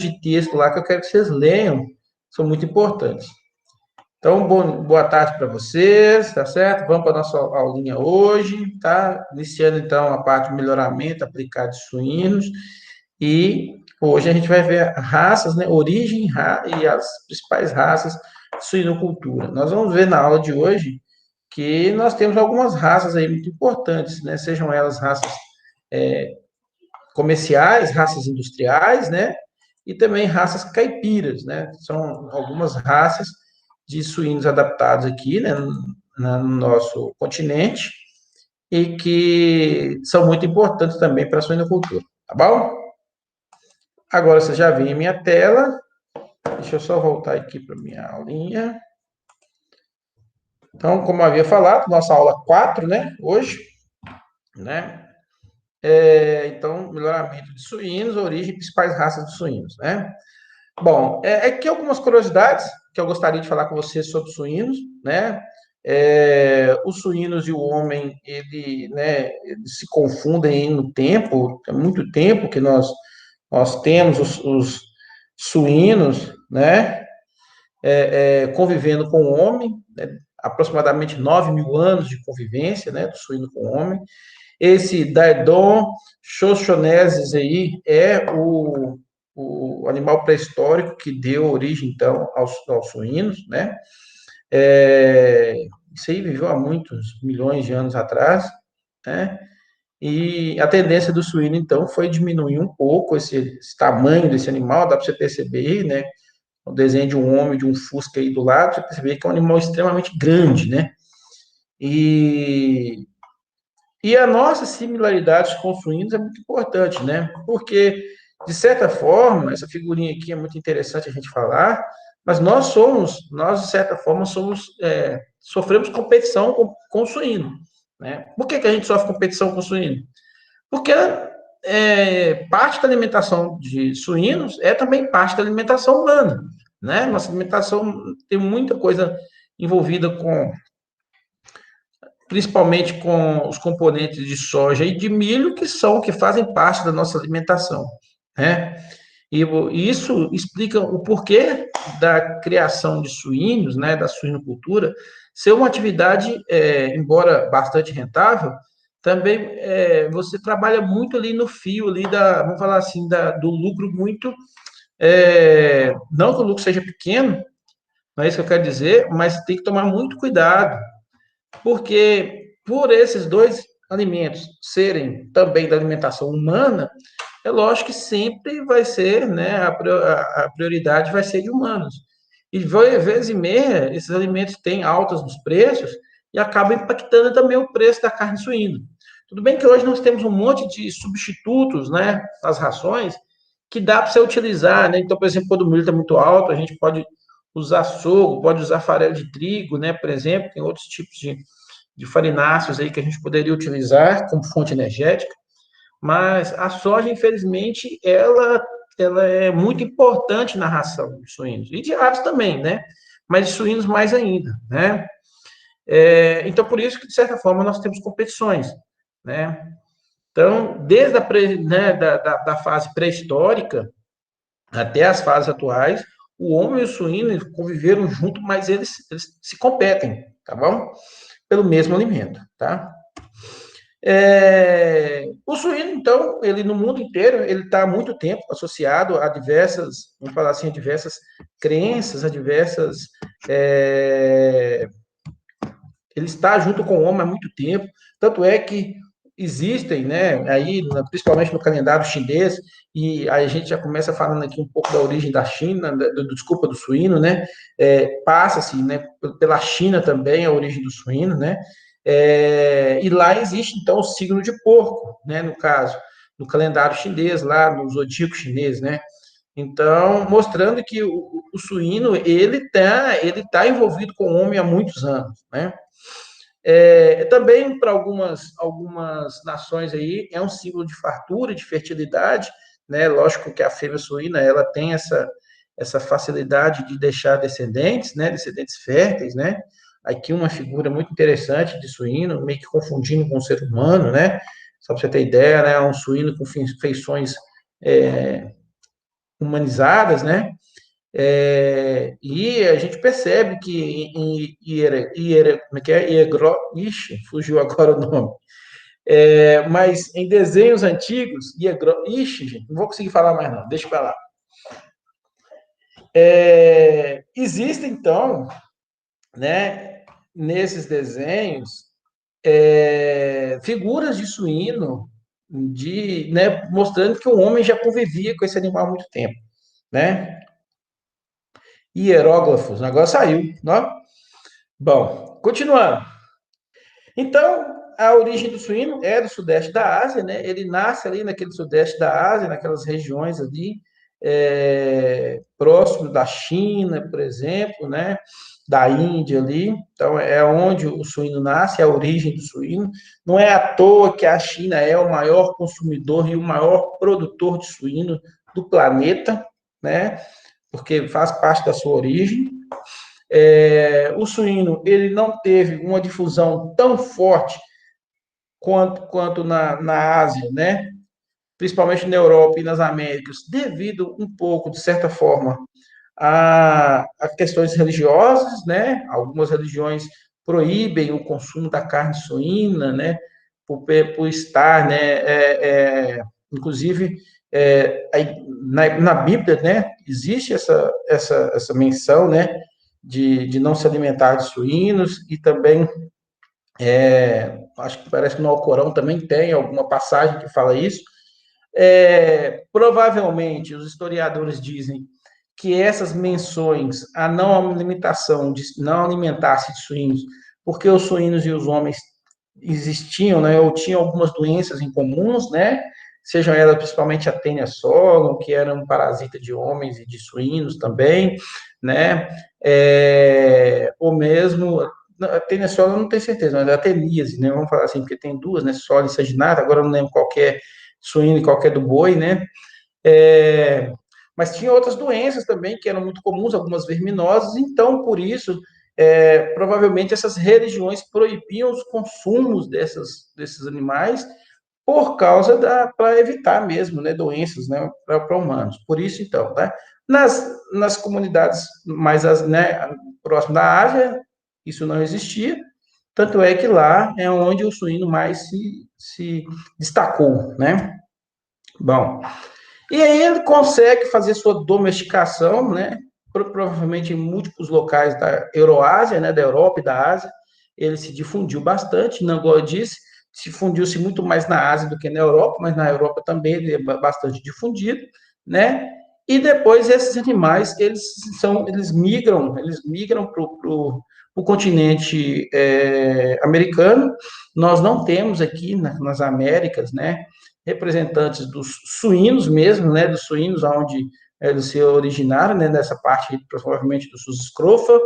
de texto lá que eu quero que vocês leiam, são muito importantes. Então, boa tarde para vocês, tá certo? Vamos para a nossa aulinha hoje, tá? Iniciando, então, a parte de melhoramento aplicado de suínos. E hoje a gente vai ver raças, né? Origem e as principais raças de suinocultura. Nós vamos ver na aula de hoje que nós temos algumas raças aí muito importantes, né? Sejam elas raças comerciais, raças industriais, né? E também raças caipiras, né? São algumas raças de suínos adaptados aqui, né, no nosso continente e que são muito importantes também para a suinocultura, tá bom? Agora você já viu em minha tela. Deixa eu só voltar aqui para minha aulinha. Então, como eu havia falado, nossa aula 4, né, hoje, né? Então, melhoramento de suínos, origem e principais raças de suínos, né? Bom, aqui algumas curiosidades que eu gostaria de falar com vocês sobre suínos, né? Os suínos e o homem, eles se confundem no tempo, há muito tempo que nós temos os suínos, né? Convivendo com o homem, né? Aproximadamente 9.000 anos de convivência, né? Do suíno com o homem. Esse Daedon Shoshonensis aí é o animal pré-histórico que deu origem, então, aos suínos, né? Isso aí viveu há muitos milhões de anos atrás, né? E a tendência do suíno, então, foi diminuir um pouco esse tamanho desse animal, dá para você perceber, né? O desenho de um homem, de um fusca aí do lado, você perceber que é um animal extremamente grande, né? E a nossa similaridade com os suínos é muito importante, né? Porque, de certa forma, essa figurinha aqui é muito interessante a gente falar, mas nós, de certa forma, sofremos competição com o suíno, né? Por que a gente sofre competição com o suíno? Porque parte da alimentação de suínos é também parte da alimentação humana, né? Nossa alimentação tem muita coisa envolvida com principalmente com os componentes de soja e de milho, que fazem parte da nossa alimentação, né? E isso explica o porquê da criação de suínos, né, da suinocultura, ser uma atividade, embora bastante rentável, também você trabalha muito ali no fio ali vamos falar assim, do lucro muito, não que o lucro seja pequeno, não é isso que eu quero dizer, mas tem que tomar muito cuidado, porque por esses dois alimentos serem também da alimentação humana, é lógico que sempre vai ser, né, a prioridade vai ser de humanos. E, vez e meia, esses alimentos têm altas nos preços e acabam impactando também o preço da carne suína. Tudo bem que hoje nós temos um monte de substitutos, né, nas rações, que dá para você utilizar, né? Então, por exemplo, quando o milho está muito alto, a gente pode usar sorgo, pode usar farelo de trigo, né, por exemplo, tem outros tipos de farináceos aí que a gente poderia utilizar como fonte energética, mas a soja, infelizmente, ela é muito importante na ração de suínos, e de aves também, né, mas de suínos mais ainda, né. Então, por isso que, de certa forma, nós temos competições, né. Então, desde né, da fase pré-histórica até as fases atuais, o homem e o suíno conviveram junto, mas eles se competem, tá bom? Pelo mesmo alimento, tá? O suíno, então, ele no mundo inteiro, ele está há muito tempo associado a diversas, vamos falar assim, a diversas crenças, a diversas... ele está junto com o homem há muito tempo, tanto é que existem, né, aí, principalmente no calendário chinês, e aí a gente já começa falando aqui um pouco da origem da China, desculpa, do suíno, né, passa-se, né, pela China também a origem do suíno, né, e lá existe, então, o signo de porco, né, no caso, no calendário chinês, lá no zodíaco chinês, né, então, mostrando que o suíno, ele tá envolvido com o homem há muitos anos, né, também para algumas nações aí é um símbolo de fartura, de fertilidade, né? Lógico que a fêmea suína ela tem essa facilidade de deixar descendentes, né? Descendentes férteis, né? Aqui uma figura muito interessante de suíno, meio que confundindo com o ser humano, né? Só para você ter ideia, né? Um suíno com feições humanizadas, né? E a gente percebe que como é que é? Ixi, fugiu agora o nome. Mas em desenhos antigos, ixi, gente, não vou conseguir falar mais não, deixa para lá. Existe, então, né, nesses desenhos, figuras de suíno, né, mostrando que o homem já convivia com esse animal há muito tempo, né? Hieróglifos, agora saiu, não? Bom, continuando. Então, a origem do suíno é do sudeste da Ásia, né? Ele nasce ali naquele sudeste da Ásia, naquelas regiões ali, próximo da China, por exemplo, né? Da Índia ali. Então, é onde o suíno nasce, é a origem do suíno. Não é à toa que a China é o maior consumidor e o maior produtor de suíno do planeta, né? Porque faz parte da sua origem. O suíno ele não teve uma difusão tão forte quanto na Ásia, né? Principalmente na Europa e nas Américas, devido um pouco, de certa forma, a questões religiosas, né? Algumas religiões proíbem o consumo da carne suína, né? Por estar, né? Inclusive, na Bíblia, né? Existe essa menção, né? De não se alimentar de suínos e também acho que parece que no Alcorão também tem alguma passagem que fala isso. Provavelmente, os historiadores dizem que essas menções a não alimentação, de não alimentar-se de suínos, porque os suínos e os homens existiam, né, ou tinham algumas doenças em comuns, né, sejam elas principalmente a Taenia sogon, que era um parasita de homens e de suínos também, né, ou mesmo a Taenia sogon, eu não tenho certeza, mas a teníase, né, vamos falar assim, porque tem duas, né, sólida e saginata, agora eu não lembro qual que é suíno e qual que é do boi, né, mas tinha outras doenças também que eram muito comuns, algumas verminosas, então, por isso, provavelmente essas religiões proibiam os consumos desses animais por causa para evitar mesmo, né, doenças, né, para humanos. Por isso, então, tá? Nas comunidades mais, né, próximas da Ásia, isso não existia, tanto é que lá é onde o suíno mais se destacou, né? Bom, e aí ele consegue fazer sua domesticação, né? Provavelmente em múltiplos locais da Euroásia, né? Da Europa e da Ásia. Ele se difundiu bastante, não igual eu disse, se difundiu-se muito mais na Ásia do que na Europa, mas na Europa também ele é bastante difundido, né? E depois esses animais, eles migram para o continente americano. Nós não temos aqui nas Américas, né? Representantes dos suínos mesmo, né, dos suínos onde eles se originaram, né, nessa parte provavelmente do sus escrofa.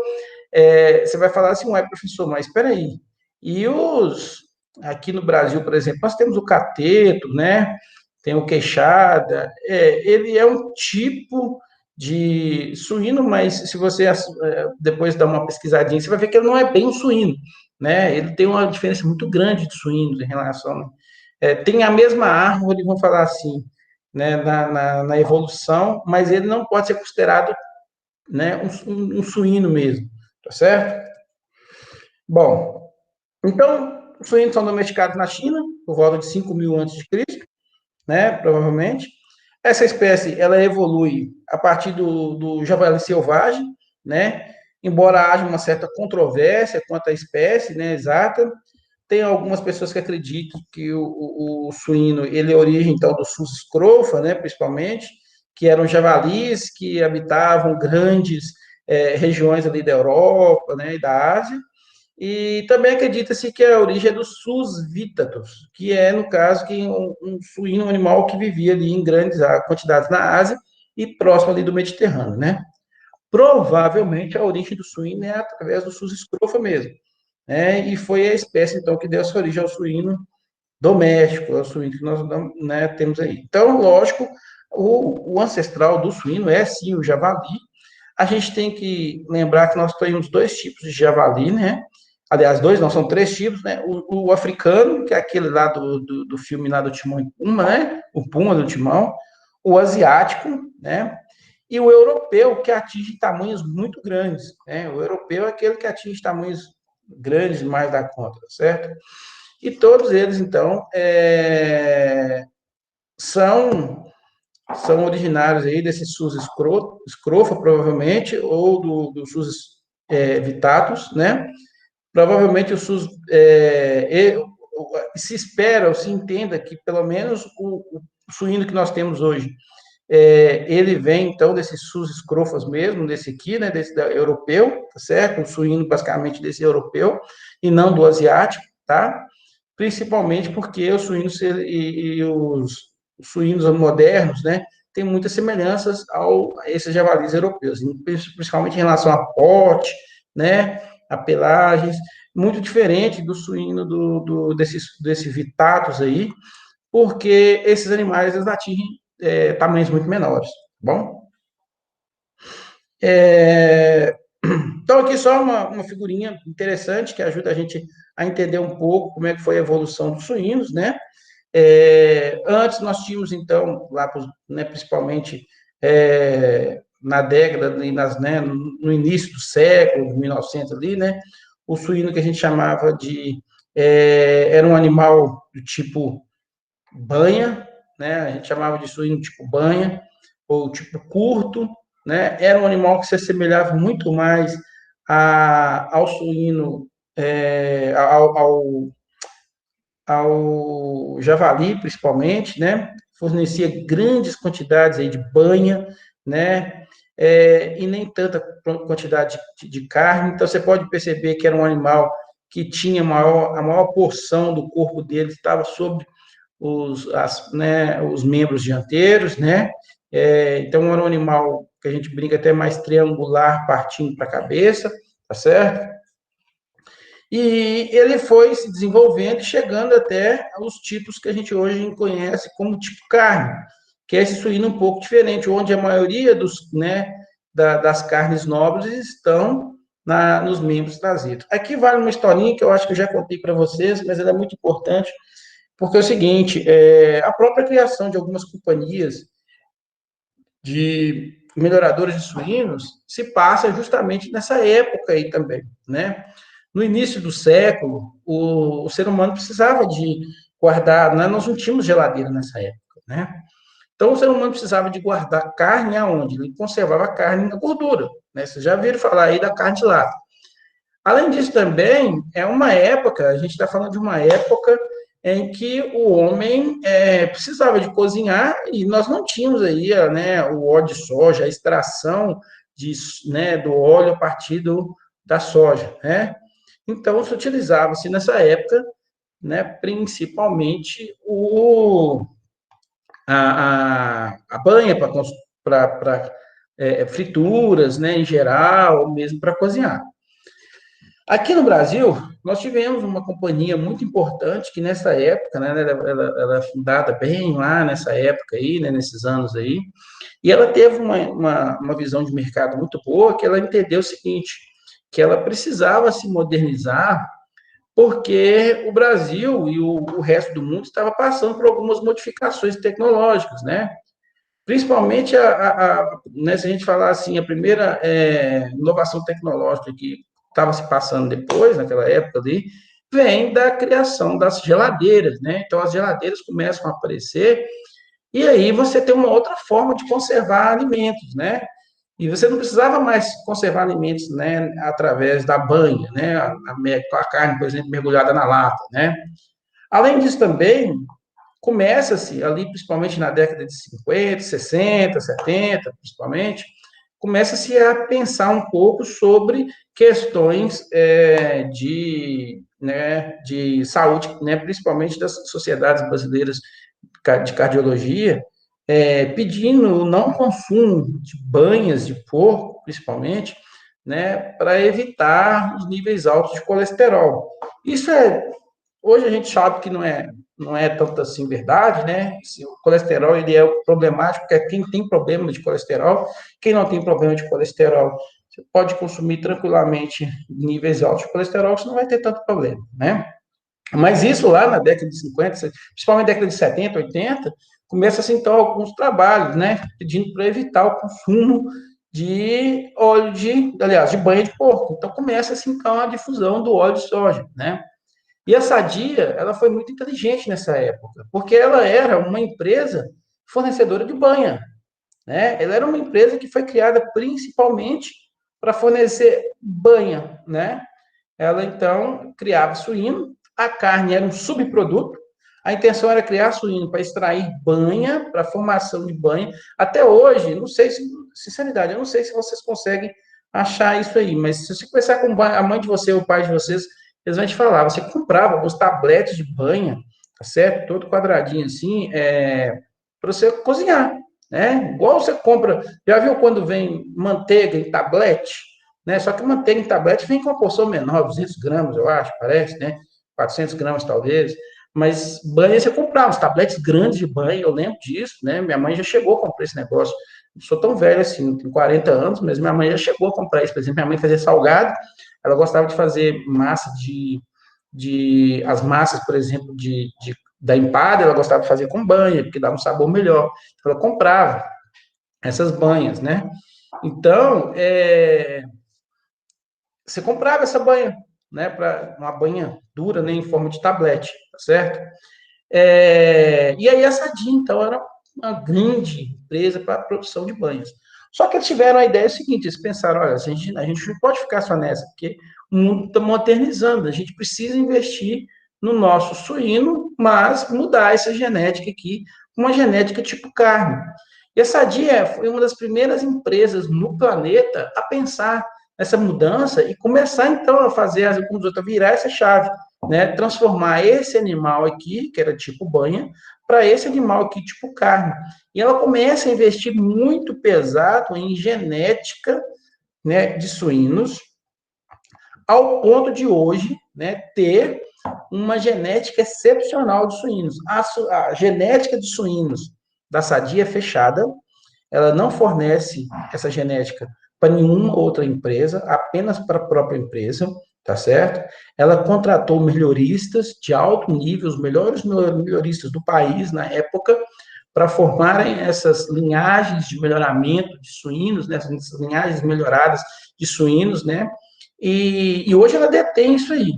Você vai falar assim, ué, professor, mas espera aí, e aqui no Brasil, por exemplo, nós temos o cateto, né, tem o queixada, ele é um tipo de suíno, mas se você depois dar uma pesquisadinha, você vai ver que ele não é bem um suíno, né, ele tem uma diferença muito grande de suínos em relação tem a mesma árvore, vamos falar assim, né, na evolução, mas ele não pode ser considerado, né, um suíno mesmo, tá certo? Bom, então, os suínos são domesticados na China, por volta de 5.000 a.C., né, provavelmente. Essa espécie, ela evolui a partir do javali selvagem, né, embora haja uma certa controvérsia quanto à espécie, né, exata. Tem algumas pessoas que acreditam que o suíno ele é origem então do sus escrofa, né, principalmente, que eram javalis que habitavam grandes regiões ali da Europa, né, e da Ásia. E também acredita-se que a origem é do sus vittatus, que é, no caso, que um suíno, um animal que vivia ali em grandes quantidades na Ásia e próximo ali do Mediterrâneo, né? Provavelmente a origem do suíno é através do sus escrofa mesmo, né? E foi a espécie, então, que deu essa origem ao suíno doméstico, ao suíno que nós, né, temos aí. Então, lógico, o ancestral do suíno é, sim, o javali. A gente tem que lembrar que nós temos dois tipos de javali, né? Aliás, dois, não, são três tipos, né? O africano, que é aquele lá do filme lá do Timão e Pumba, né? O Puma do Timão. O asiático, né? e o europeu, que atinge tamanhos muito grandes, né? O europeu é aquele que atinge tamanhos grandes mais da conta, certo? E todos eles, então, são são originários aí desse SUS escrofa, provavelmente, ou do SUS Vitatus, né? Provavelmente o SUS, se espera ou se entenda que pelo menos o suíno que nós temos hoje, ele vem, então, desse SUS escrofas mesmo, desse aqui, né, desse europeu, tá certo? Um suíno, basicamente, desse europeu, e não do asiático, tá? Principalmente porque os suínos e os suínos modernos, né, têm muitas semelhanças a esses javalis europeus, principalmente em relação a porte, né, a pelagens, muito diferente do suíno desse Vitatus aí, porque esses animais eles atingem tamanhos muito menores, tá bom? É, então, aqui só uma figurinha interessante que ajuda a gente a entender um pouco como é que foi a evolução dos suínos, né? Antes nós tínhamos, então, lá, né, principalmente na década, né, no início do século, 1900 ali, né? O suíno que a gente chamava de... era um animal do tipo banha, né? A gente chamava de suíno tipo banha, ou tipo curto, né? Era um animal que se assemelhava muito mais ao suíno, ao javali, principalmente, né? Fornecia grandes quantidades aí de banha, né? E nem tanta quantidade de carne. Então, você pode perceber que era um animal que tinha a maior porção do corpo dele estava sobre os membros dianteiros, né? Então, era um animal que a gente brinca até mais triangular, partindo para a cabeça, tá certo? E ele foi se desenvolvendo e chegando até os tipos que a gente hoje conhece como tipo carne, que é esse suíno um pouco diferente, onde a maioria das carnes nobres estão nos membros traseiros. Aqui vale uma historinha que eu acho que eu já contei para vocês, mas ela é muito importante, porque é o seguinte, a própria criação de algumas companhias de melhoradores de suínos se passa justamente nessa época aí também, né? No início do século, o ser humano precisava de guardar, né? Nós não tínhamos geladeira nessa época, né? Então, o ser humano precisava de guardar carne aonde? Ele conservava a carne na gordura, né? Vocês já viram falar aí da carne de lata. Além disso, também, é uma época, a gente está falando de uma época em que o homem precisava de cozinhar e nós não tínhamos aí, né, o óleo de soja, a extração do óleo a partir da soja, né? Então, se utilizava-se nessa época, né, principalmente a banha para frituras, né, em geral, ou mesmo para cozinhar. Aqui no Brasil, nós tivemos uma companhia muito importante que nessa época, né, ela é fundada bem lá nessa época aí, né, nesses anos aí, e ela teve uma visão de mercado muito boa, que ela entendeu o seguinte, que ela precisava se modernizar porque o Brasil e o resto do mundo estava passando por algumas modificações tecnológicas, né? Principalmente, né, se a gente falar assim, a primeira inovação tecnológica que estava se passando depois, naquela época ali, vem da criação das geladeiras, né? Então, as geladeiras começam a aparecer, e aí você tem uma outra forma de conservar alimentos, né? E você não precisava mais conservar alimentos, né, através da banha, né? A carne, por exemplo, mergulhada na lata, né? Além disso, também, começa-se ali, principalmente na década de 50, 60, 70, principalmente, começa-se a pensar um pouco sobre questões de saúde, né, principalmente das sociedades brasileiras de cardiologia, pedindo o não consumo de banhas de porco, principalmente, né, para evitar os níveis altos de colesterol. Isso hoje a gente sabe que não é tanto assim verdade, né? O colesterol ele é problemático, porque quem tem problema de colesterol, quem não tem problema de colesterol, você pode consumir tranquilamente níveis altos de colesterol, você não vai ter tanto problema, né? Mas isso lá na década de 50, principalmente na década de 70, 80, começa-se, então, alguns trabalhos, né, pedindo para evitar o consumo de óleo aliás, de banha de porco. Então, começa-se, então, a difusão do óleo de soja, né? E a Sadia, ela foi muito inteligente nessa época, porque ela era uma empresa fornecedora de banha, né? Ela era uma empresa que foi criada principalmente para fornecer banha, né? Ela então criava suíno, a carne era um subproduto, a intenção era criar suíno para extrair banha, para formação de banha. Até hoje, não sei se, sinceridade, eu não sei se vocês conseguem achar isso aí, mas se você conversar com a mãe de você ou o pai de vocês, eles vão te falar, você comprava alguns tabletes de banha, tá certo? Todo quadradinho assim, para você cozinhar, né? Igual você compra, já viu quando vem manteiga em tablete? Né? Só que manteiga em tablete vem com uma porção menor, 200 gramas, eu acho, parece, né? 400 gramas talvez. Mas banha você comprava, os tabletes grandes de banha, eu lembro disso, né? Minha mãe já chegou a comprar esse negócio. Não sou tão velho assim, tenho 40 anos, mas minha mãe já chegou a comprar isso. Por exemplo, minha mãe fazia salgado, ela gostava de fazer massa as massas, por exemplo, da empada, ela gostava de fazer com banha, porque dava um sabor melhor. Então, ela comprava essas banhas, né? Então, você comprava essa banha, né, para uma banha dura, né, em forma de tablete, tá certo? E aí a Sadia, então, era uma grande empresa para a produção de banhas. Só que eles tiveram a ideia seguinte, eles pensaram, olha, a gente não pode ficar só nessa, porque o mundo está modernizando, a gente precisa investir no nosso suíno, mas mudar essa genética aqui, uma genética tipo carne. E a Sadia foi uma das primeiras empresas no planeta a pensar nessa mudança e começar, então, a fazer, a virar essa chave, né? Transformar esse animal aqui, que era tipo banha, para esse animal aqui, tipo carne. E ela começa a investir muito pesado em genética, né, de suínos, ao ponto de hoje, né, ter uma genética excepcional de suínos. A genética de suínos da Sadia é fechada, ela não fornece essa genética para nenhuma outra empresa, apenas para a própria empresa, tá certo? Ela contratou melhoristas de alto nível, os melhores melhoristas do país na época, para formarem essas linhagens de melhoramento de suínos, né, essas linhagens melhoradas de suínos, né? E hoje ela detém isso aí.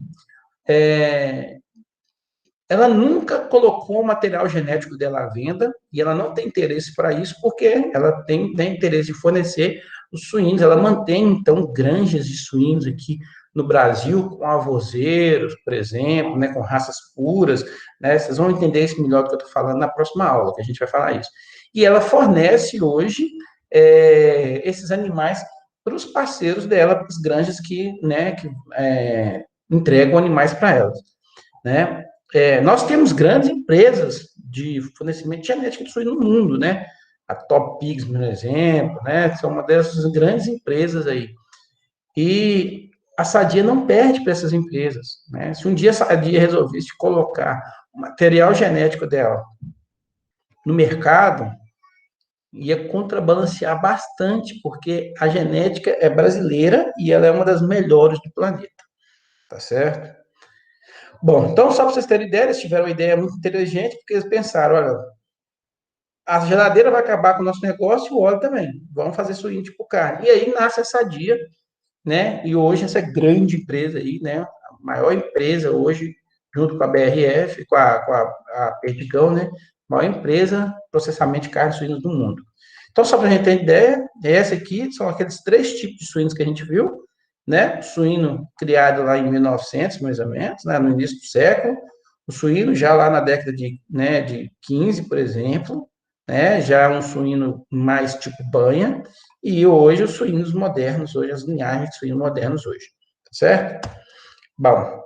É, ela nunca colocou o material genético dela à venda e ela não tem interesse para isso, porque ela tem interesse em fornecer os suínos. Ela mantém, então, granjas de suínos aqui no Brasil, com avozeiros, por exemplo, né, com raças puras. Né, vocês vão entender isso melhor do que eu estou falando na próxima aula, que a gente vai falar isso. E ela fornece hoje esses animais para os parceiros dela, para as granjas que entregam animais para elas. Né? Nós temos grandes empresas de fornecimento de genética de suíno no mundo, né? A Top Pigs, por exemplo, né? São uma dessas grandes empresas aí. E a Sadia não perde para essas empresas, né? Se um dia a Sadia resolvesse colocar o material genético dela no mercado, ia contrabalancear bastante, porque a genética é brasileira e ela é uma das melhores do planeta, tá certo? Bom, então, só para vocês terem ideia, eles tiveram uma ideia muito inteligente, porque eles pensaram, olha, a geladeira vai acabar com o nosso negócio e o óleo também. Vamos fazer suíno tipo carne. E aí nasce a Sadia, né? E hoje essa grande empresa aí, né? A maior empresa hoje, junto com a BRF, com a Perdigão, né? Maior empresa de processamento de carne suínos do mundo. Então, só para a gente ter ideia, essa aqui são aqueles 3 tipos de suínos que a gente viu, né? O suíno criado lá em 1900, mais ou menos, né? No início do século. O suíno já lá na década de 15, por exemplo, né? Já um suíno mais tipo banha. E hoje os suínos modernos, hoje as linhagens de suínos modernos hoje, tá certo? Bom,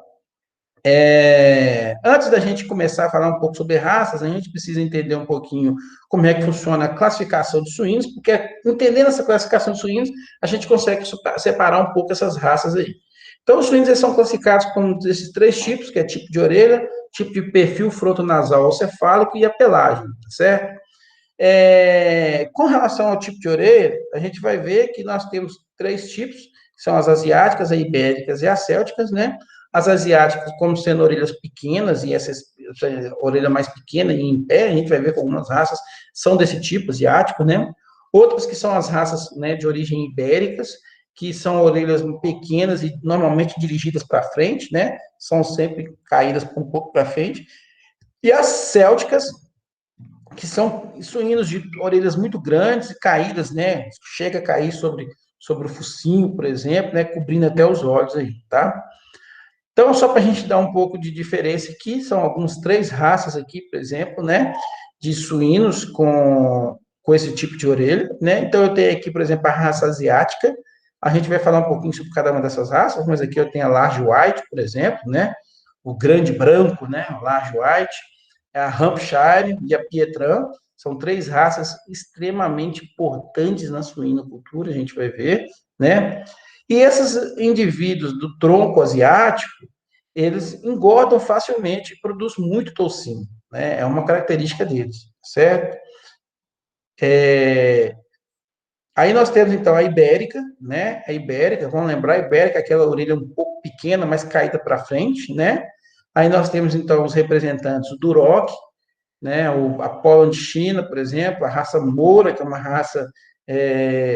antes da gente começar a falar um pouco sobre raças, a gente precisa entender um pouquinho como é que funciona a classificação de suínos, porque entendendo essa classificação de suínos, a gente consegue separar um pouco essas raças aí. Então, os suínos eles são classificados como esses 3 tipos, que é tipo de orelha, tipo de perfil frontonasal ou cefálico e a pelagem, certo? Com relação ao tipo de orelha, a gente vai ver que nós temos 3 tipos, que são as asiáticas, a ibéricas e as célticas, né? As asiáticas como sendo orelhas pequenas, e essas orelha mais pequena e em pé, a gente vai ver que algumas raças são desse tipo, asiático, né? Outras que são as raças, né, de origem ibéricas, que são orelhas pequenas e normalmente dirigidas para frente, né? São sempre caídas um pouco para frente. E as célticas, que são suínos de orelhas muito grandes e caídas, né? Chega a cair sobre o focinho, por exemplo, né? Cobrindo até os olhos aí, tá? Então, só para a gente dar um pouco de diferença aqui, são algumas 3 raças aqui, por exemplo, né? De suínos com esse tipo de orelha, né? Então, eu tenho aqui, por exemplo, a raça asiática. A gente vai falar um pouquinho sobre cada uma dessas raças, mas aqui eu tenho a Large White, por exemplo, né? O grande branco, né? O Large White, a Hampshire e a Pietran. São 3 raças extremamente importantes na suinocultura, a gente vai ver, né? E esses indivíduos do tronco asiático, eles engordam facilmente e produzem muito toucinho, né? É uma característica deles, certo? Aí nós temos, então, a ibérica, né? A ibérica, vamos lembrar, a ibérica é aquela orelha um pouco pequena, mas caída para frente, né? Aí nós temos, então, os representantes do Duroc, né? A Poland China, por exemplo, a raça Moura, que é uma raça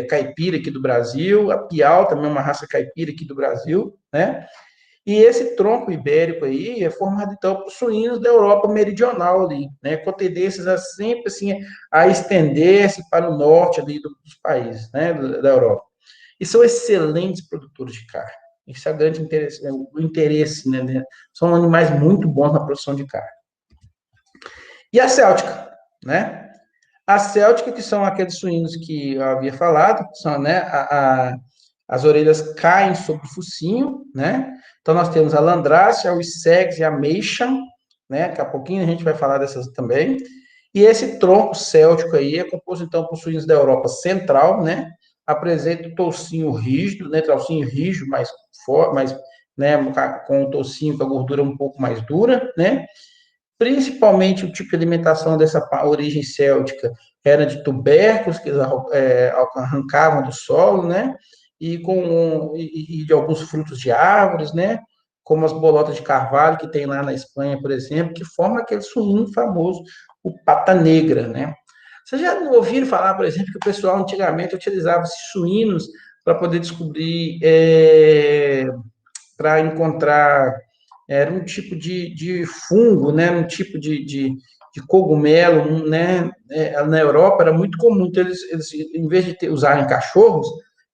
caipira aqui do Brasil, a Piau também é uma raça caipira aqui do Brasil, né? E esse tronco ibérico aí é formado, então, por suínos da Europa meridional ali, né, com tendências a sempre, assim, a estender-se para o norte ali dos países, né, da Europa. E são excelentes produtores de carne. Isso é o grande interesse, o interesse, né? São animais muito bons na produção de carne. E a céltica, né? A céltica, que são aqueles suínos que eu havia falado, são, né, as orelhas caem sobre o focinho, né? Então, nós temos a Landrace, a Wessex e a Meishan, né? Daqui a pouquinho a gente vai falar dessas também. E esse tronco céltico aí é composto, então, por suínos da Europa Central, né? Apresenta o toucinho rígido, né? Toucinho rígido, mais forte, mais, né? Com o toucinho, com a gordura um pouco mais dura, né? Principalmente o tipo de alimentação dessa origem céltica era de tubérculos que eles arrancavam do solo, né? E de alguns frutos de árvores, né? Como as bolotas de carvalho que tem lá na Espanha, por exemplo, que forma aquele suíno famoso, o pata negra, né? Vocês já ouviram falar, por exemplo, que o pessoal antigamente utilizava esses suínos para poder descobrir, para encontrar, era um tipo de fungo, né? Um tipo de cogumelo, né? Na Europa era muito comum, então eles em vez de usarem cachorros,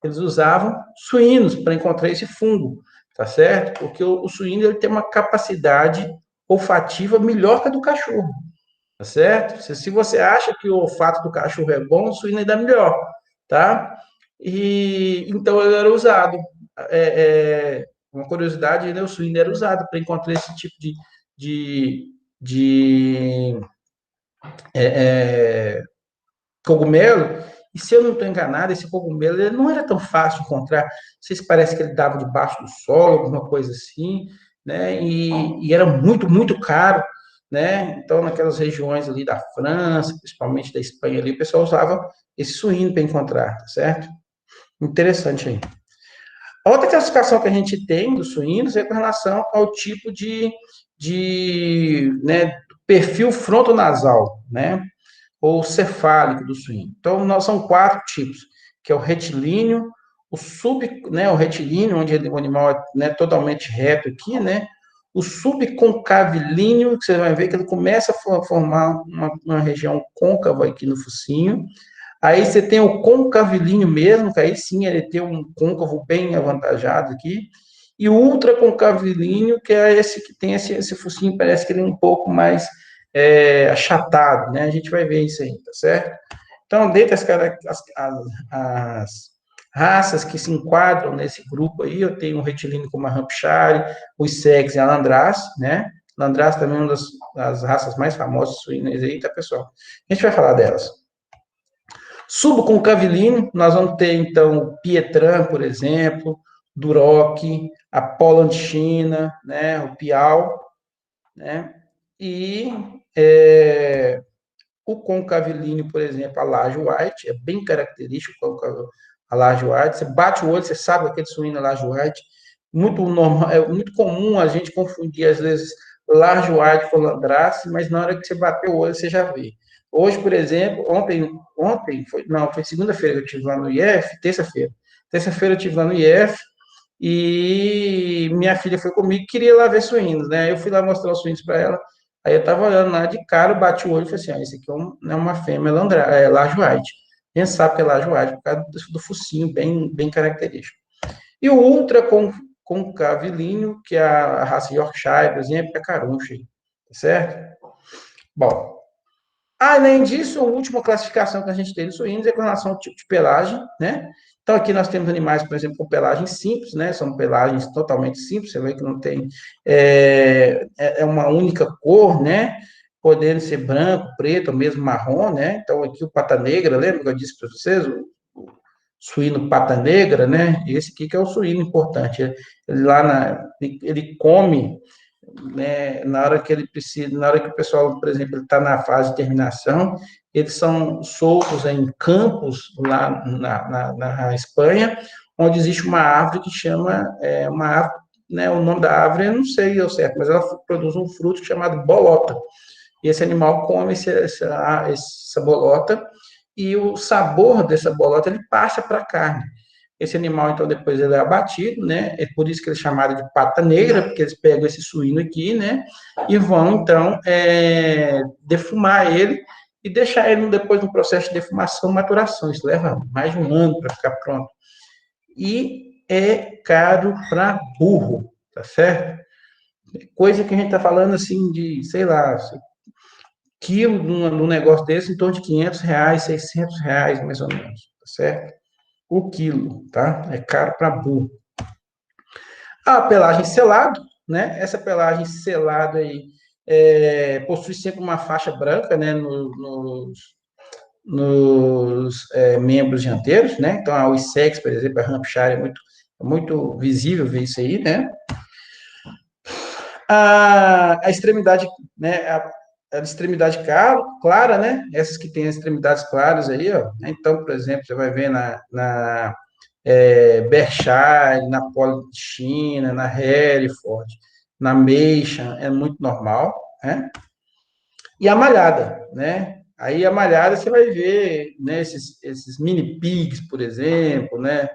eles usavam suínos para encontrar esse fungo, tá certo? Porque o suíno ele tem uma capacidade olfativa melhor que a do cachorro, tá certo? Se você acha que o olfato do cachorro é bom, o suíno ainda é melhor, tá? E então ele era usado. Uma curiosidade, né, o suíno era usado para encontrar esse tipo de, de cogumelo. E se eu não estou enganado, esse cogumelo ele não era tão fácil de encontrar. Não sei se parece que ele dava debaixo do solo, alguma coisa assim, né? E era muito, muito caro, né? Então, naquelas regiões ali da França, principalmente da Espanha ali, o pessoal usava esse suíno para encontrar, tá certo? Interessante aí. A outra classificação que a gente tem dos suínos é com relação ao tipo né, perfil frontonasal, né? Ou cefálico do suíno. Então, nós são 4 tipos, que é o retilíneo, o retilíneo, onde o animal é, né, totalmente reto aqui, né? O subconcavilíneo, que você vai ver que ele começa a formar uma região côncava aqui no focinho. Aí você tem o concavilíneo mesmo, que aí sim ele tem um côncavo bem avantajado aqui. E o ultraconcavilíneo, que é esse que tem esse focinho, parece que ele é um pouco mais achatado, né? A gente vai ver isso aí, tá certo? Então, dentre as raças que se enquadram nesse grupo aí, eu tenho o retilíneo como a Hampshire, o Essex e a Landrace, né? Landrace também é uma das raças mais famosas suínas aí, tá, pessoal? A gente vai falar delas. Subconcavilíneo, nós vamos ter, então, o Pietran, por exemplo, Duroc, a Poland China, né, o Piau, né, e o concavilíneo, por exemplo, a Large White, é bem característico a Large White, você bate o olho, você sabe aquele suíno Large White, muito normal, é muito comum a gente confundir, às vezes, Large White for Landrace, mas na hora que você bater o olho, você já vê. Hoje, por exemplo, foi segunda-feira que eu estive lá no IF, terça-feira eu estive lá no IF, e minha filha foi comigo, queria lá ver suínos, né? Eu fui lá mostrar os suínos para ela. Aí eu tava olhando lá de cara, bati o olho e falei assim: esse aqui é uma fêmea Large White. A gente sabe que é Large White por causa do focinho bem característico. E o Ultra com Cavilinho, que é a raça Yorkshire, por exemplo, é Caruncha, tá certo? Bom, além disso, a última classificação que a gente tem de suínos é com relação ao tipo de pelagem, né? Então, aqui nós temos animais, por exemplo, com pelagem simples, né? São pelagens totalmente simples, você vê que não tem... É uma única cor, né? Podendo ser branco, preto, ou mesmo marrom, né? Então, aqui o pata negra, lembra que eu disse para vocês? O suíno pata negra, né? Esse aqui que é o suíno importante. Ele come, né, na hora que ele precisa, na hora que o pessoal, por exemplo, está na fase de terminação, eles são soltos em campos lá na Espanha, onde existe uma árvore que chama, uma árvore, né, o nome da árvore eu não sei ao certo, mas ela produz um fruto chamado bolota. E esse animal come essa bolota, e o sabor dessa bolota ele passa para a carne. Esse animal, então, depois ele é abatido, né? É por isso que eles chamaram de pata negra, porque eles pegam esse suíno aqui, né? E vão, então, defumar ele e deixar ele depois no processo de defumação, maturação. Isso leva mais de um ano para ficar pronto. E é caro para burro, tá certo? Coisa que a gente está falando, assim, de, sei lá, quilo de um negócio desse em torno de R$ 500, R$ 600, mais ou menos, tá certo? O quilo, tá? É caro para burro. A pelagem selado, né? Essa pelagem selada aí possui sempre uma faixa branca, né? Nos membros dianteiros, né? Então, a Wessex, por exemplo, a Hampshire é muito visível ver isso aí, né? A extremidade, né? A extremidade clara, né? Essas que têm as extremidades claras aí, ó. Então, por exemplo, você vai ver na Berkshire, na Polichina, na Hereford, na Meishan, é muito normal, né? E a malhada, né? Aí a malhada você vai ver, né, esses mini pigs, por exemplo, né?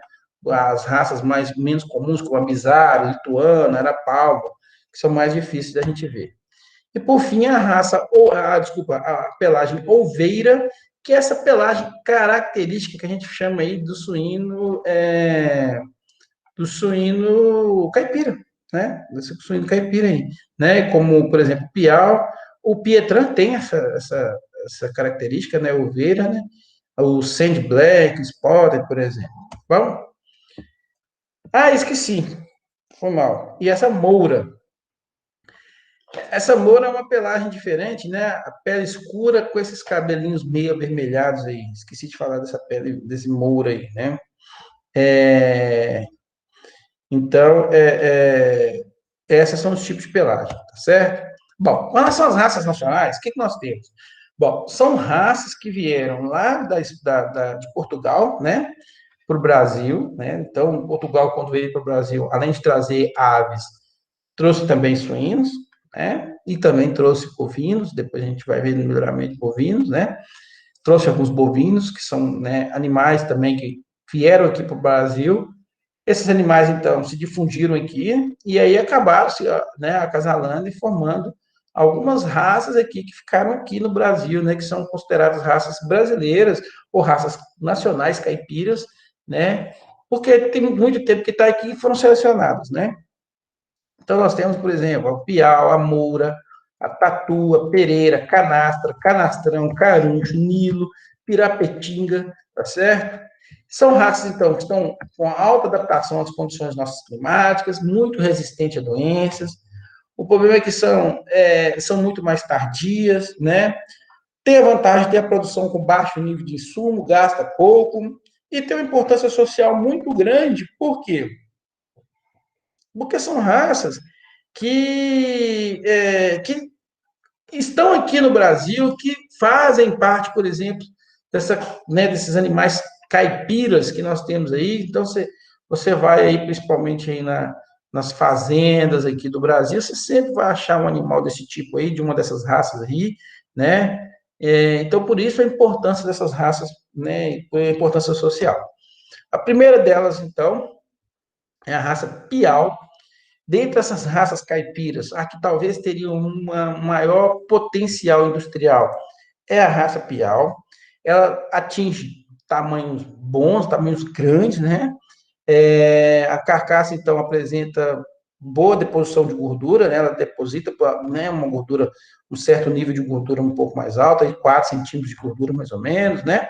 As raças menos comuns, como a Bizarro, Lituana, Arapalva, que são mais difíceis da gente ver. E por fim, desculpa, a pelagem oveira, que é essa pelagem característica que a gente chama aí do suíno caipira, né? Do suíno caipira aí, né? Como, por exemplo, piau. O Pietran tem essa característica, né? Oveira, né? O Sand Black, Spotted, por exemplo. Bom, esqueci. Foi mal. E essa moura. Essa moura é uma pelagem diferente, né? A pele escura com esses cabelinhos meio avermelhados aí. Esqueci de falar dessa pele, desse moura aí, né? Então, esses são os tipos de pelagem, tá certo? Bom, com relação às raças nacionais, o que nós temos? Bom, são raças que vieram lá de Portugal, né? Para o Brasil, né? Então, Portugal, quando veio para o Brasil, além de trazer aves, trouxe também suínos, né? E também trouxe bovinos, depois a gente vai ver no melhoramento de bovinos, né? Trouxe alguns bovinos, que são, né, animais também que vieram aqui para o Brasil. Esses animais, então, se difundiram aqui e aí acabaram se, né, acasalando e formando algumas raças aqui que ficaram aqui no Brasil, né, que são consideradas raças brasileiras ou raças nacionais caipiras, né, porque tem muito tempo que está aqui e foram selecionadas, né. Então, nós temos, por exemplo, a piau, a moura, a tatu, a pereira, canastra, canastrão, caruncho, nilo, pirapetinga, tá certo? São raças, então, que estão com alta adaptação às condições nossas climáticas, muito resistentes a doenças. O problema é que são muito mais tardias, né? Tem a vantagem de ter a produção com baixo nível de insumo, gasta pouco, e tem uma importância social muito grande. Por quê? Porque são raças que estão aqui no Brasil, que fazem parte, por exemplo, desses animais caipiras que nós temos aí. Então, você vai aí, principalmente aí nas fazendas aqui do Brasil, você sempre vai achar um animal desse tipo aí, de uma dessas raças aí, né? Então, por isso a importância dessas raças, né? A importância social. A primeira delas, então, é a raça Piau. Dentre essas raças caipiras, a que talvez teria um maior potencial industrial é a raça Piau. Ela atinge tamanhos bons, tamanhos grandes, né? A carcaça, então, apresenta boa deposição de gordura, né? Ela deposita, né, uma gordura, um certo nível de gordura um pouco mais alta, 4 centímetros de gordura mais ou menos, né?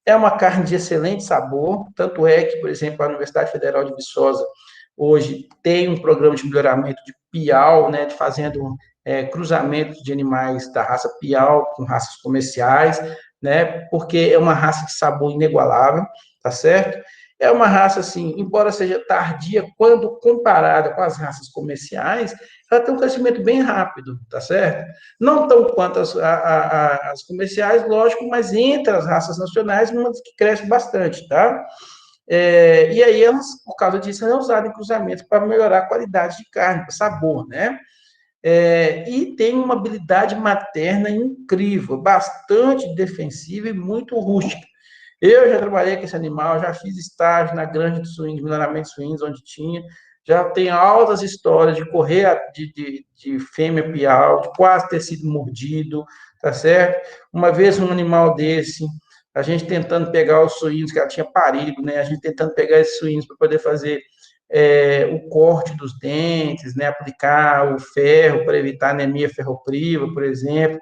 É uma carne de excelente sabor, tanto é que, por exemplo, a Universidade Federal de Viçosa hoje tem um programa de melhoramento de piau, né, fazendo cruzamentos de animais da raça piau com raças comerciais, né, porque é uma raça de sabor inigualável, tá certo? É uma raça, assim, embora seja tardia, quando comparada com as raças comerciais, ela tem um crescimento bem rápido, tá certo? Não tão quanto as comerciais, lógico, mas entre as raças nacionais, uma que cresce bastante, tá? E aí elas, por causa disso, elas usadas em cruzamentos para melhorar a qualidade de carne, o sabor, né? E tem uma habilidade materna incrível, bastante defensiva e muito rústica. Eu já trabalhei com esse animal, já fiz estágio na granja de suínos, de melhoramento de suínos, onde tinha, já tenho altas histórias de correr de fêmea piau, de quase ter sido mordido, tá certo? Uma vez um animal desse, a gente tentando pegar os suínos que ela tinha parido, né? A gente tentando pegar esses suínos para poder fazer o corte dos dentes, né? Aplicar o ferro para evitar anemia ferropriva, por exemplo,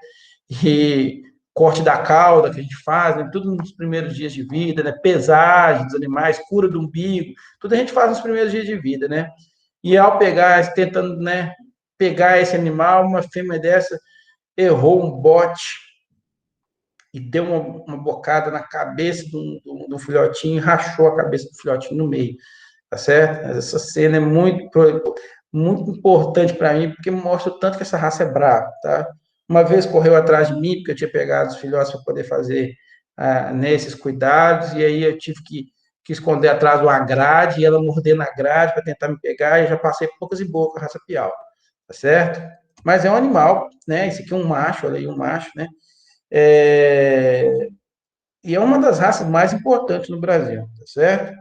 e corte da cauda que a gente faz, né? Tudo nos primeiros dias de vida, né? Pesagem dos animais, cura do umbigo, tudo a gente faz nos primeiros dias de vida, né? E ao pegar, tentando, né, pegar esse animal, uma fêmea dessa errou um bote e deu uma bocada na cabeça do filhotinho, rachou a cabeça do filhotinho no meio, tá certo? Essa cena é muito importante para mim, porque mostra o tanto que essa raça é brava, tá? Uma vez correu atrás de mim, porque eu tinha pegado os filhotes para poder fazer nesses cuidados, e aí eu tive que esconder atrás de uma grade, e ela mordendo a grade para tentar me pegar, e eu já passei poucas e boas com a raça piau, tá certo? Mas é um animal, né? Esse aqui é um macho, olha aí, um macho, né? É, e é uma das raças mais importantes no Brasil, tá certo?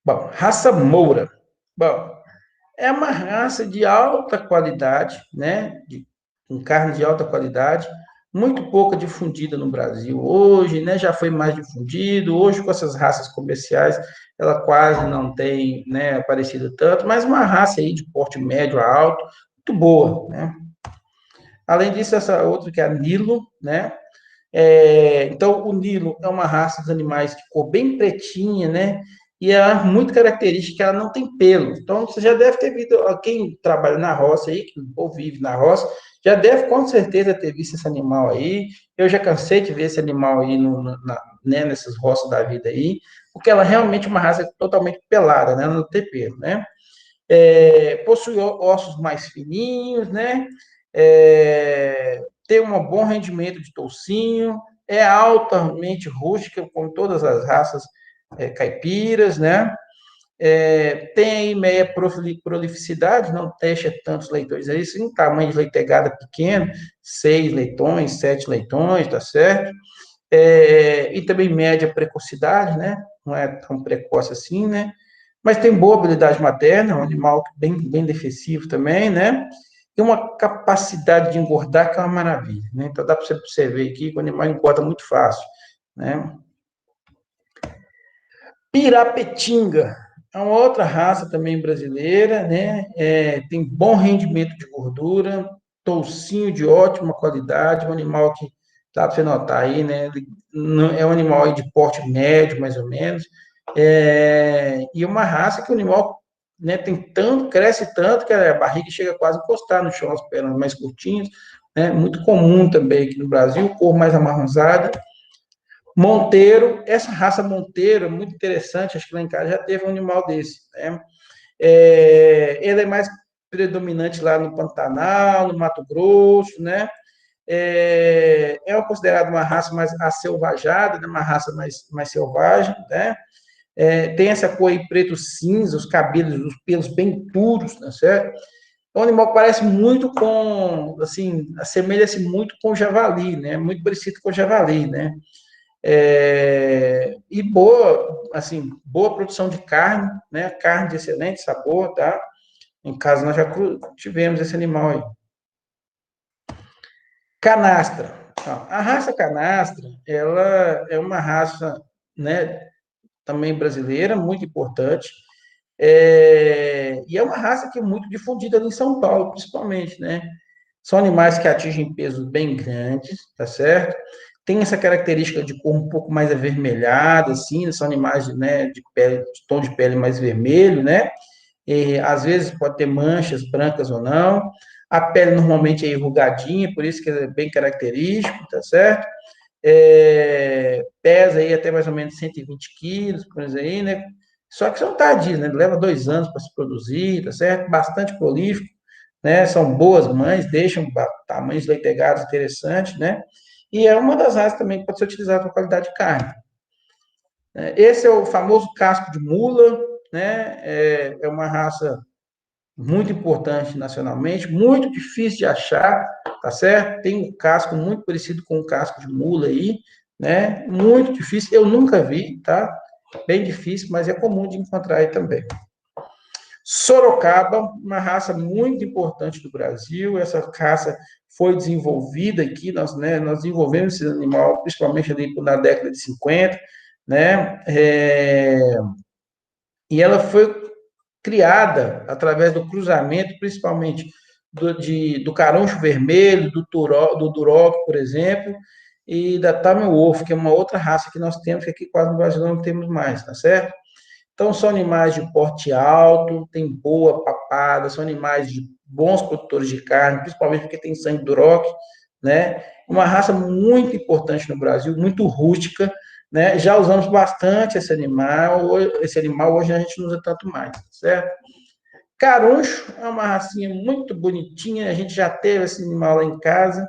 Bom, raça Moura. Bom, é uma raça de alta qualidade, né? Com carne de alta qualidade, muito pouca difundida no Brasil hoje, né? Já foi mais difundido. Hoje, com essas raças comerciais, ela quase não tem, né, aparecido tanto, mas uma raça aí de porte médio a alto, muito boa, né? Além disso, essa outra que é a Nilo, né? Então, o Nilo é uma raça de animais de cor bem pretinha, né? E é muito característica, ela não tem pelo. Então, você já deve ter visto, quem trabalha na roça aí, ou vive na roça, já deve com certeza ter visto esse animal aí. Eu já cansei de ver esse animal aí né, nessas roças da vida aí, porque ela realmente é uma raça totalmente pelada, né? Ela não tem pelo, né? Possui ossos mais fininhos, né? Tem um bom rendimento de toucinho, é altamente rústica, como todas as raças caipiras, né? Tem aí meia prolificidade, não deixa tantos leitões aí, sim, tamanho de leitegada pequeno, 6 leitões, 7 leitões, tá certo? E também média precocidade, né? Não é tão precoce assim, né? Mas tem boa habilidade materna, é um animal bem defensivo também, né? E uma capacidade de engordar que é uma maravilha, né? Então dá para você ver aqui que o animal engorda muito fácil, né? Pirapetinga é uma outra raça também brasileira, né? Tem bom rendimento de gordura, toucinho de ótima qualidade, um animal que dá para você notar aí, né? É um animal aí de porte médio, mais ou menos, e uma raça que o animal, né, cresce tanto que a barriga chega quase a encostar no chão, as pernas mais curtinhas, né? Muito comum também aqui no Brasil, cor mais amarronzada. Monteiro, essa raça Monteiro é muito interessante, acho que lá em casa já teve um animal desse, né? Ele é mais predominante lá no Pantanal, no Mato Grosso, né? Considerado uma raça mais acelvajada, né? Uma raça mais selvagem, né? tem essa cor aí preto cinza, os cabelos, os pelos bem puros, tá certo? É um animal que parece muito com, assim, assemelha-se muito com o javali, né? Muito parecido com o javali, né? E boa, assim, boa produção de carne, né? Carne de excelente sabor, tá? Em casa nós já tivemos esse animal aí. Canastra. A raça canastra, ela é uma raça, né, também brasileira, muito importante, e é uma raça que é muito difundida ali em São Paulo, principalmente, né? São animais que atingem pesos bem grandes, tá certo? Tem essa característica de cor um pouco mais avermelhada, assim, são animais, né, de pele, de tom de pele mais vermelho, né? E, às vezes pode ter manchas brancas ou não. A pele normalmente é enrugadinha, por isso que é bem característico, tá certo? Pesa aí até mais ou menos 120 quilos, por aí, né? Só que são tardios, né? Leva 2 anos para se produzir, tá certo? Bastante prolífico, né? São boas mães, deixam tamanhos leitegados interessantes, né? E é uma das raças também que pode ser utilizada para qualidade de carne. Esse é o famoso casco de mula, né? É uma raça muito importante nacionalmente, muito difícil de achar, tá certo? Tem um casco muito parecido com o casco de mula aí, né? Muito difícil, eu nunca vi, tá? Bem difícil, mas é comum de encontrar aí também. Sorocaba, uma raça muito importante do Brasil, essa raça foi desenvolvida aqui, nós desenvolvemos esse animal, principalmente ali na década de 50, né? E ela foi criada através do cruzamento, principalmente do caruncho vermelho, do duroc, por exemplo, e da Tamil-Wolf, que é uma outra raça que nós temos, que aqui quase no Brasil não temos mais, tá certo? Então, são animais de porte alto, tem boa papada, são animais de bons produtores de carne, principalmente porque tem sangue duroc, né? Uma raça muito importante no Brasil, muito rústica, né? Já usamos bastante esse animal hoje a gente não usa tanto mais, certo? Caruncho é uma racinha muito bonitinha, a gente já teve esse animal lá em casa.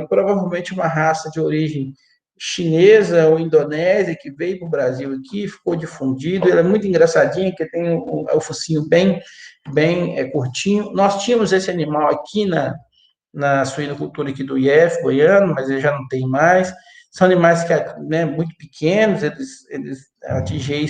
Provavelmente uma raça de origem chinesa ou indonésia que veio para o Brasil aqui, ficou difundido. Ela é muito engraçadinha, que tem o focinho bem curtinho. Nós tínhamos esse animal aqui na suinocultura aqui do IF, goiano, mas ele já não tem mais. São animais que, né, muito pequenos, eles atingem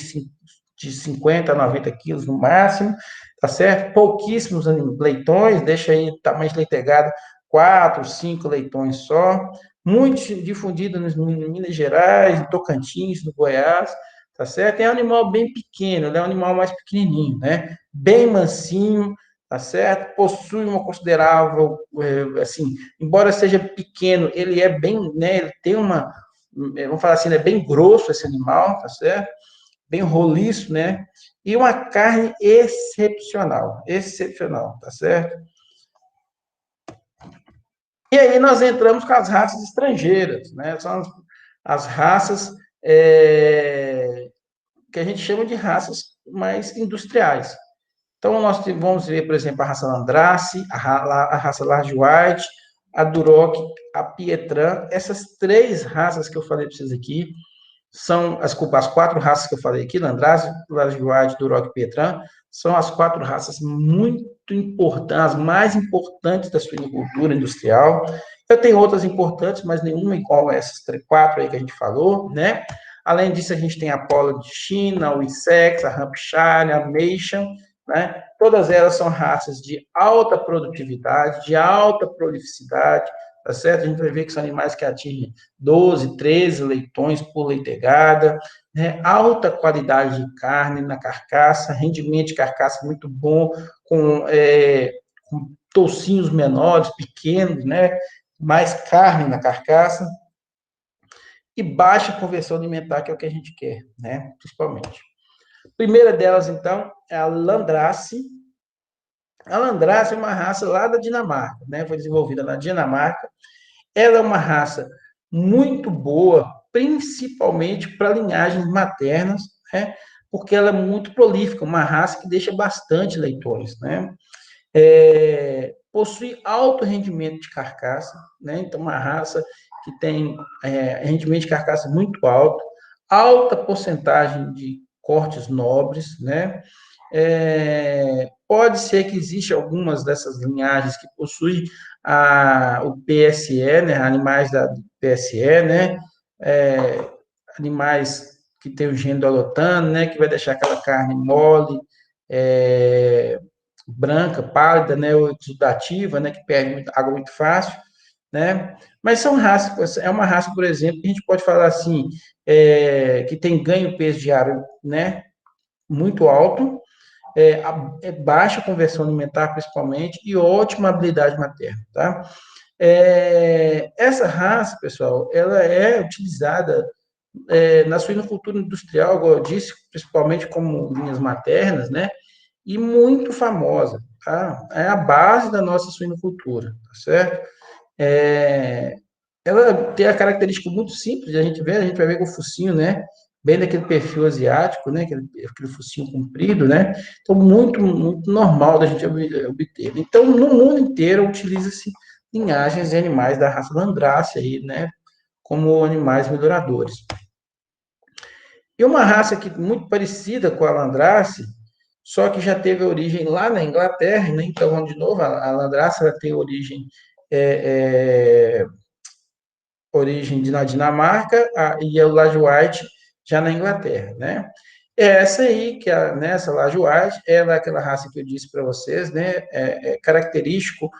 de 50 a 90 quilos no máximo, tá certo? Pouquíssimos leitões, deixa aí tamanho de leitegado 4, 5 leitões só, muito difundido em Minas Gerais, em Tocantins, no Goiás, tá certo? É um animal bem pequeno, é um animal mais pequenininho, né? Bem mansinho, tá certo? Possui uma considerável, assim, embora seja pequeno, ele é bem, né? Ele tem vamos falar assim, é bem grosso esse animal, tá certo? Bem roliço, né? E uma carne excepcional, excepcional, tá certo? E aí nós entramos com as raças estrangeiras, né? São as raças que a gente chama de raças mais industriais. Então, nós vamos ver, por exemplo, a raça Landrace, a raça Large White, a Duroc, a Pietran. Essas 3 raças que eu falei para vocês aqui são, as 4 raças que eu falei aqui, Landrace, Large White, Duroc e Pietran, são as 4 raças muito importantes, as mais importantes da suinocultura industrial. Eu tenho outras importantes, mas nenhuma igual a essas 4 aí que a gente falou, né? Além disso, a gente tem a Polo de China, o Essex, a Hampshire, a Meishan, né? Todas elas são raças de alta produtividade, de alta prolificidade, tá certo? A gente vai ver que são animais que atingem 12, 13 leitões por leitegada, né? Alta qualidade de carne na carcaça, rendimento de carcaça muito bom, com toucinhos menores, pequenos, né? Mais carne na carcaça e baixa conversão alimentar, que é o que a gente quer, né? Principalmente. A primeira delas, então, é a Landrace. A Landrace é uma raça lá da Dinamarca, né? Foi desenvolvida na Dinamarca. Ela é uma raça muito boa, principalmente para linhagens maternas, né? Porque ela é muito prolífica, uma raça que deixa bastante leitões, né? Possui alto rendimento de carcaça, né? Então, uma raça que tem rendimento de carcaça muito alto, alta porcentagem de cortes nobres, né? Pode ser que exista algumas dessas linhagens que possuem o PSE, né? Animais da PSE, né? Animais que tem o gene do alotano, né? Que vai deixar aquela carne mole, branca, pálida, né? Ou exudativa, né? Que perde água muito fácil, né? Mas são raças, é uma raça, por exemplo, que a gente pode falar assim, que tem ganho peso diário, né? Muito alto, baixa conversão alimentar, principalmente, e ótima habilidade materna, tá? Essa raça, pessoal, ela é utilizada na suinocultura industrial, como eu disse, principalmente como linhas maternas, né? E muito famosa, tá? É a base da nossa suinocultura, tá certo? É, ela tem a característica muito simples, a gente vai ver com o focinho, né? Bem daquele perfil asiático, né? Aquele focinho comprido, né? Então, muito normal da gente obter. Então, no mundo inteiro, utiliza-se linhagens de animais da raça Landrace aí, né? Como animais melhoradores. E uma raça que muito parecida com a Landrace, só que já teve origem lá na Inglaterra, né? Então, vamos de novo, a Landrace ela tem é, origem na Dinamarca e o Laje White já na Inglaterra, né? Essa aí, nessa Laje White, ela é aquela raça que eu disse para vocês, né? Característico,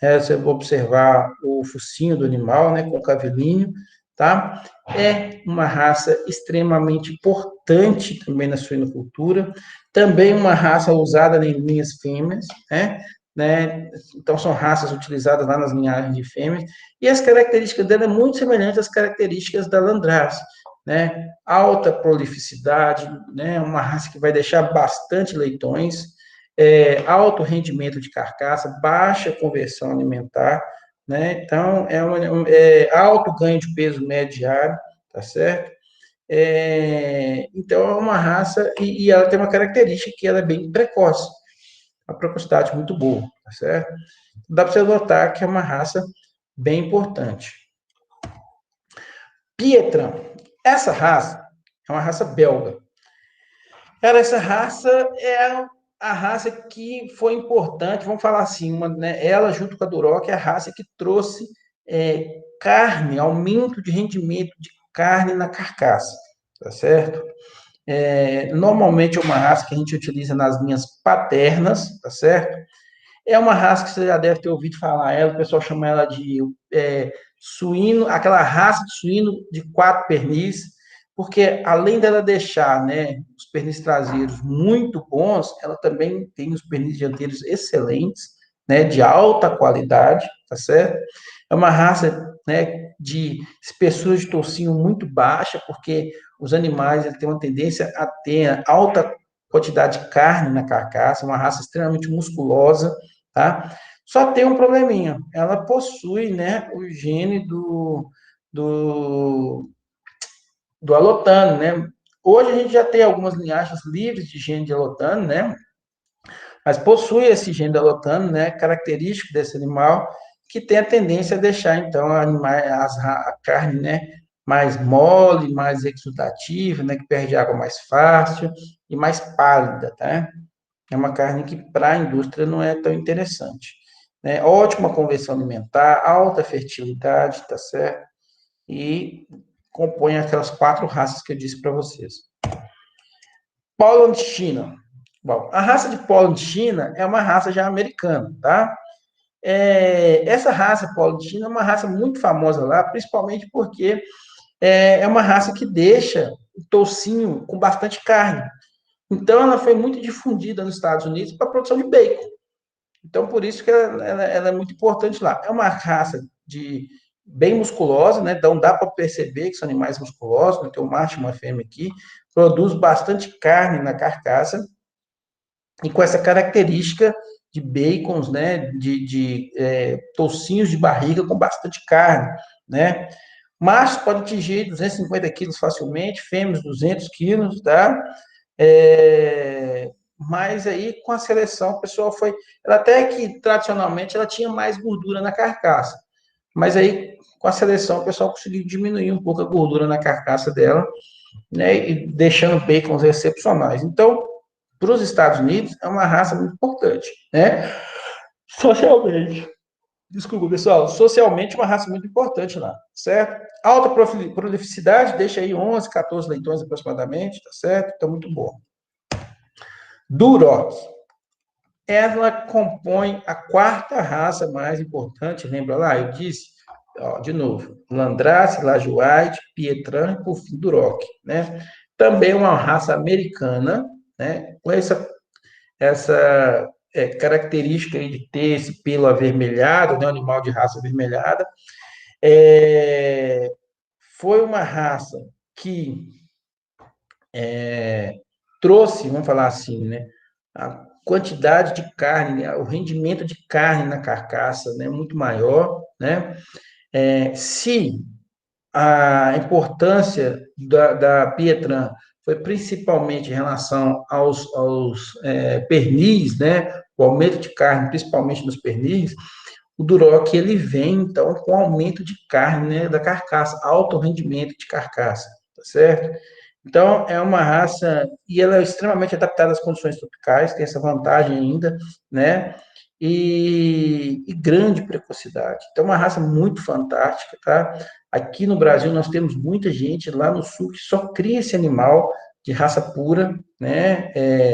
você vai observar o focinho do animal, né? Com o cabelinho, tá? É uma raça extremamente importante também na suinocultura, também uma raça usada em linhas fêmeas, né? Então, são raças utilizadas lá nas linhagens de fêmeas, e as características dela é muito semelhante às características da Landrace, né? Alta prolificidade, né? Uma raça que vai deixar bastante leitões, alto rendimento de carcaça, baixa conversão alimentar, né? Então, alto ganho de peso médio diário, tá certo? Então, é uma raça, e ela tem uma característica que ela é bem precoce, a precocidade muito boa, tá certo? Dá para você notar que é uma raça bem importante. Pietran, essa raça é uma raça belga. Essa raça é a raça que foi importante, vamos falar assim, né, ela junto com a Duroc é a raça que trouxe carne, aumento de rendimento de carne na carcaça, tá certo? Normalmente é uma raça que a gente utiliza nas linhas paternas, tá certo? É uma raça que você já deve ter ouvido falar, o pessoal chama ela de suíno, aquela raça de suíno de 4 pernis, porque além dela deixar, né, os pernis traseiros muito bons, ela também tem os pernis dianteiros excelentes, né, de alta qualidade, tá certo? É uma raça, né, de espessura de toucinho muito baixa, porque os animais têm uma tendência a ter alta quantidade de carne na carcaça, uma raça extremamente musculosa, tá? Só tem um probleminha, ela possui, né, o gene do, do alotano, né? Hoje a gente já tem algumas linhagens livres de gene de alotano, né? Mas possui esse gene de alotano, né, característico desse animal, que tem a tendência a deixar, então, a carne, né, mais mole, mais exudativa, né, que perde água mais fácil e mais pálida, tá? É uma carne que para a indústria não é tão interessante, né? Ótima conversão alimentar, alta fertilidade, tá certo? E compõe aquelas 4 raças que eu disse para vocês. Polo de China. Bom, a raça de Polo de China é uma raça já americana, tá? Essa raça Polo de China é uma raça muito famosa lá, principalmente porque é uma raça que deixa o toucinho com bastante carne. Então, ela foi muito difundida nos Estados Unidos para a produção de bacon. Então, por isso que ela é muito importante lá. É uma raça bem musculosa, né? Então, dá para perceber que são animais musculosos, né? Tem um macho e uma fêmea aqui, produz bastante carne na carcaça, e com essa característica de bacons, né? De toucinhos de barriga com bastante carne, né? Machos podem atingir 250 quilos facilmente, fêmeas 200 quilos, tá? Mas aí, com a seleção, o pessoal foi. Ela até que tradicionalmente ela tinha mais gordura na carcaça. Mas aí, com a seleção, o pessoal conseguiu diminuir um pouco a gordura na carcaça dela. né, e deixando bacons excepcionais. Então, para os Estados Unidos, é uma raça muito importante, né? Socialmente. Desculpa, pessoal. Socialmente, uma raça muito importante lá, certo? Alta prolificidade, deixa aí 11, 14 leitões aproximadamente, tá certo? Então, muito bom. Duroc. Ela compõe a quarta raça mais importante, lembra lá? Eu disse, ó, de novo, Landrace, Lajoie, Pietran e, por fim, Duroc, né? Também uma raça americana, né? Com essa característica aí de ter esse pelo avermelhado, né? Um animal de raça avermelhada. Foi uma raça que trouxe, vamos falar assim, né? A quantidade de carne, né, o rendimento de carne na carcaça, né, muito maior, né? Se a importância da Pietran foi principalmente em relação aos pernis, né? O aumento de carne, principalmente nos pernis, o Duroc ele vem então com aumento de carne, né, da carcaça, alto rendimento de carcaça, tá certo? Então é uma raça e ela é extremamente adaptada às condições tropicais, tem essa vantagem ainda, né? E grande precocidade. Então é uma raça muito fantástica, tá? Aqui no Brasil nós temos muita gente lá no sul que só cria esse animal de raça pura, né?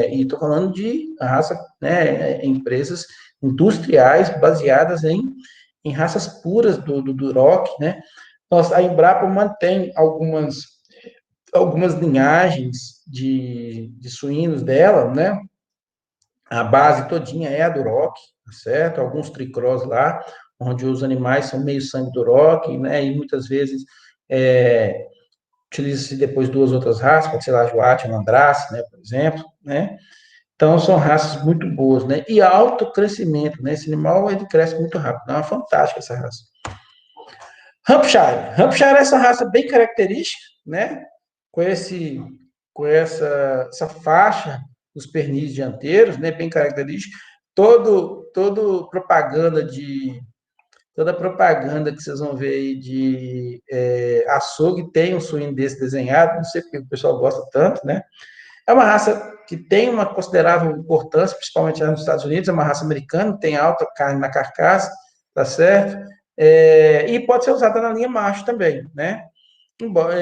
E estou falando de raça, né? Empresas industriais baseadas em raças puras do Duroc, né? A Embrapa mantém algumas linhagens de suínos dela, né? A base todinha é a Duroc, tá certo? Alguns tricross lá, onde os animais são meio sangue Duroc, né? E muitas vezes utiliza-se depois duas outras raças, pode ser a Joate, a Landrace, né? Por exemplo, né? Então, são raças muito boas, né? E alto crescimento, né? Esse animal, ele cresce muito rápido. É uma fantástica essa raça. Hampshire. Hampshire é essa raça bem característica, né? Com essa faixa dos pernis dianteiros, né? Bem característica. Toda propaganda que vocês vão ver aí de açougue tem um suíno desse desenhado. Não sei porque o pessoal gosta tanto, né? É uma raça que tem uma considerável importância, principalmente nos Estados Unidos, é uma raça americana, tem alta carne na carcaça, tá certo? E pode ser usada na linha macho também, né? Embora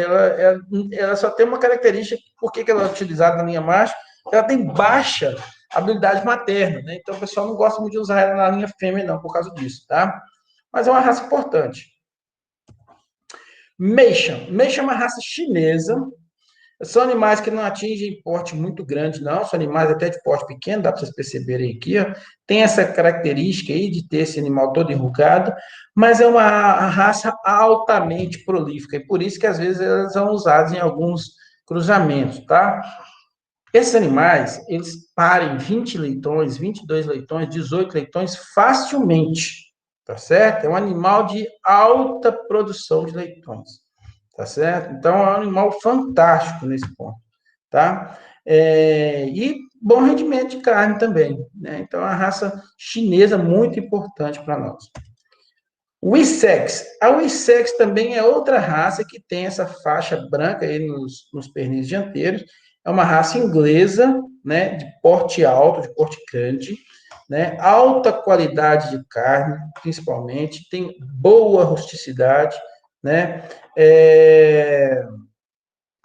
ela só tem uma característica, por que ela é utilizada na linha macho? Ela tem baixa habilidade materna, né? Então o pessoal não gosta muito de usar ela na linha fêmea, não, por causa disso, tá? Mas é uma raça importante. Meishan. Meishan é uma raça chinesa. São animais que não atingem porte muito grande, não. São animais até de porte pequeno, dá para vocês perceberem aqui. Ó. Tem essa característica aí de ter esse animal todo enrugado, mas é uma raça altamente prolífica, e por isso que às vezes elas são usadas em alguns cruzamentos, tá? Esses animais, eles parem 20 leitões, 22 leitões, 18 leitões facilmente, tá certo? É um animal de alta produção de leitões. Tá certo? Então, é um animal fantástico nesse ponto, tá? E bom rendimento de carne também, né? Então, é uma raça chinesa muito importante para nós. Wessex. A Wessex também é outra raça que tem essa faixa branca aí nos pernis dianteiros. É uma raça inglesa, né? De porte alto, de porte grande, né? Alta qualidade de carne, principalmente. Tem boa rusticidade, né?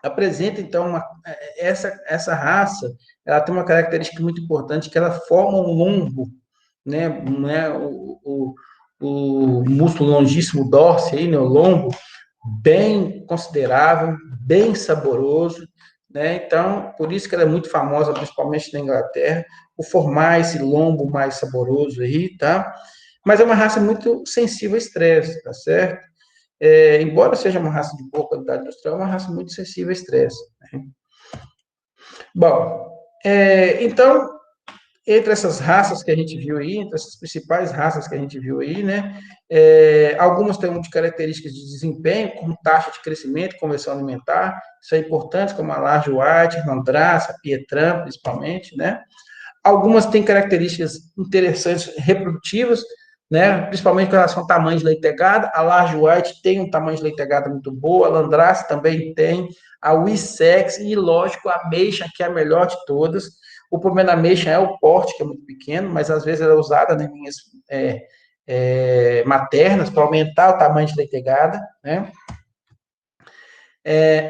Apresenta, então, essa raça, ela tem uma característica muito importante, que ela forma um lombo, né, o músculo longíssimo dorso, aí, né, o lombo, bem considerável, bem saboroso, né, então, por isso que ela é muito famosa, principalmente na Inglaterra, por formar esse lombo mais saboroso aí, tá? Mas é uma raça muito sensível a estresse, tá certo? Embora seja uma raça de boa qualidade industrial, é uma raça muito sensível a estresse. Né? Bom, então, entre essas raças que a gente viu aí, entre essas principais raças que a gente viu aí, né, algumas têm de características de desempenho, como taxa de crescimento, conversão alimentar, isso é importante, como a Large White, Landraça, Pietran, principalmente, né? Algumas têm características interessantes reprodutivas, né? Principalmente com relação ao tamanho de leitegada. A Large White tem um tamanho de leitegada muito boa, a Landrace também tem, a Wessex e, lógico, a Ameixa, que é a melhor de todas. O problema da Ameixa é o porte, que é muito pequeno, mas às vezes ela é usada nas linhas maternas para aumentar o tamanho de leitegada, né?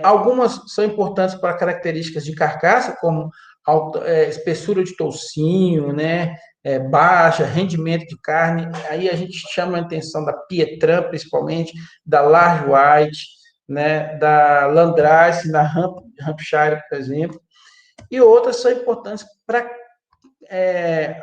Algumas são importantes para características de carcaça, como espessura de toucinho, né? Baixa, rendimento de carne. Aí a gente chama a atenção da Pietran, principalmente, da Large White, né? Da Landrace, da Hampshire, por exemplo. E outras são importantes para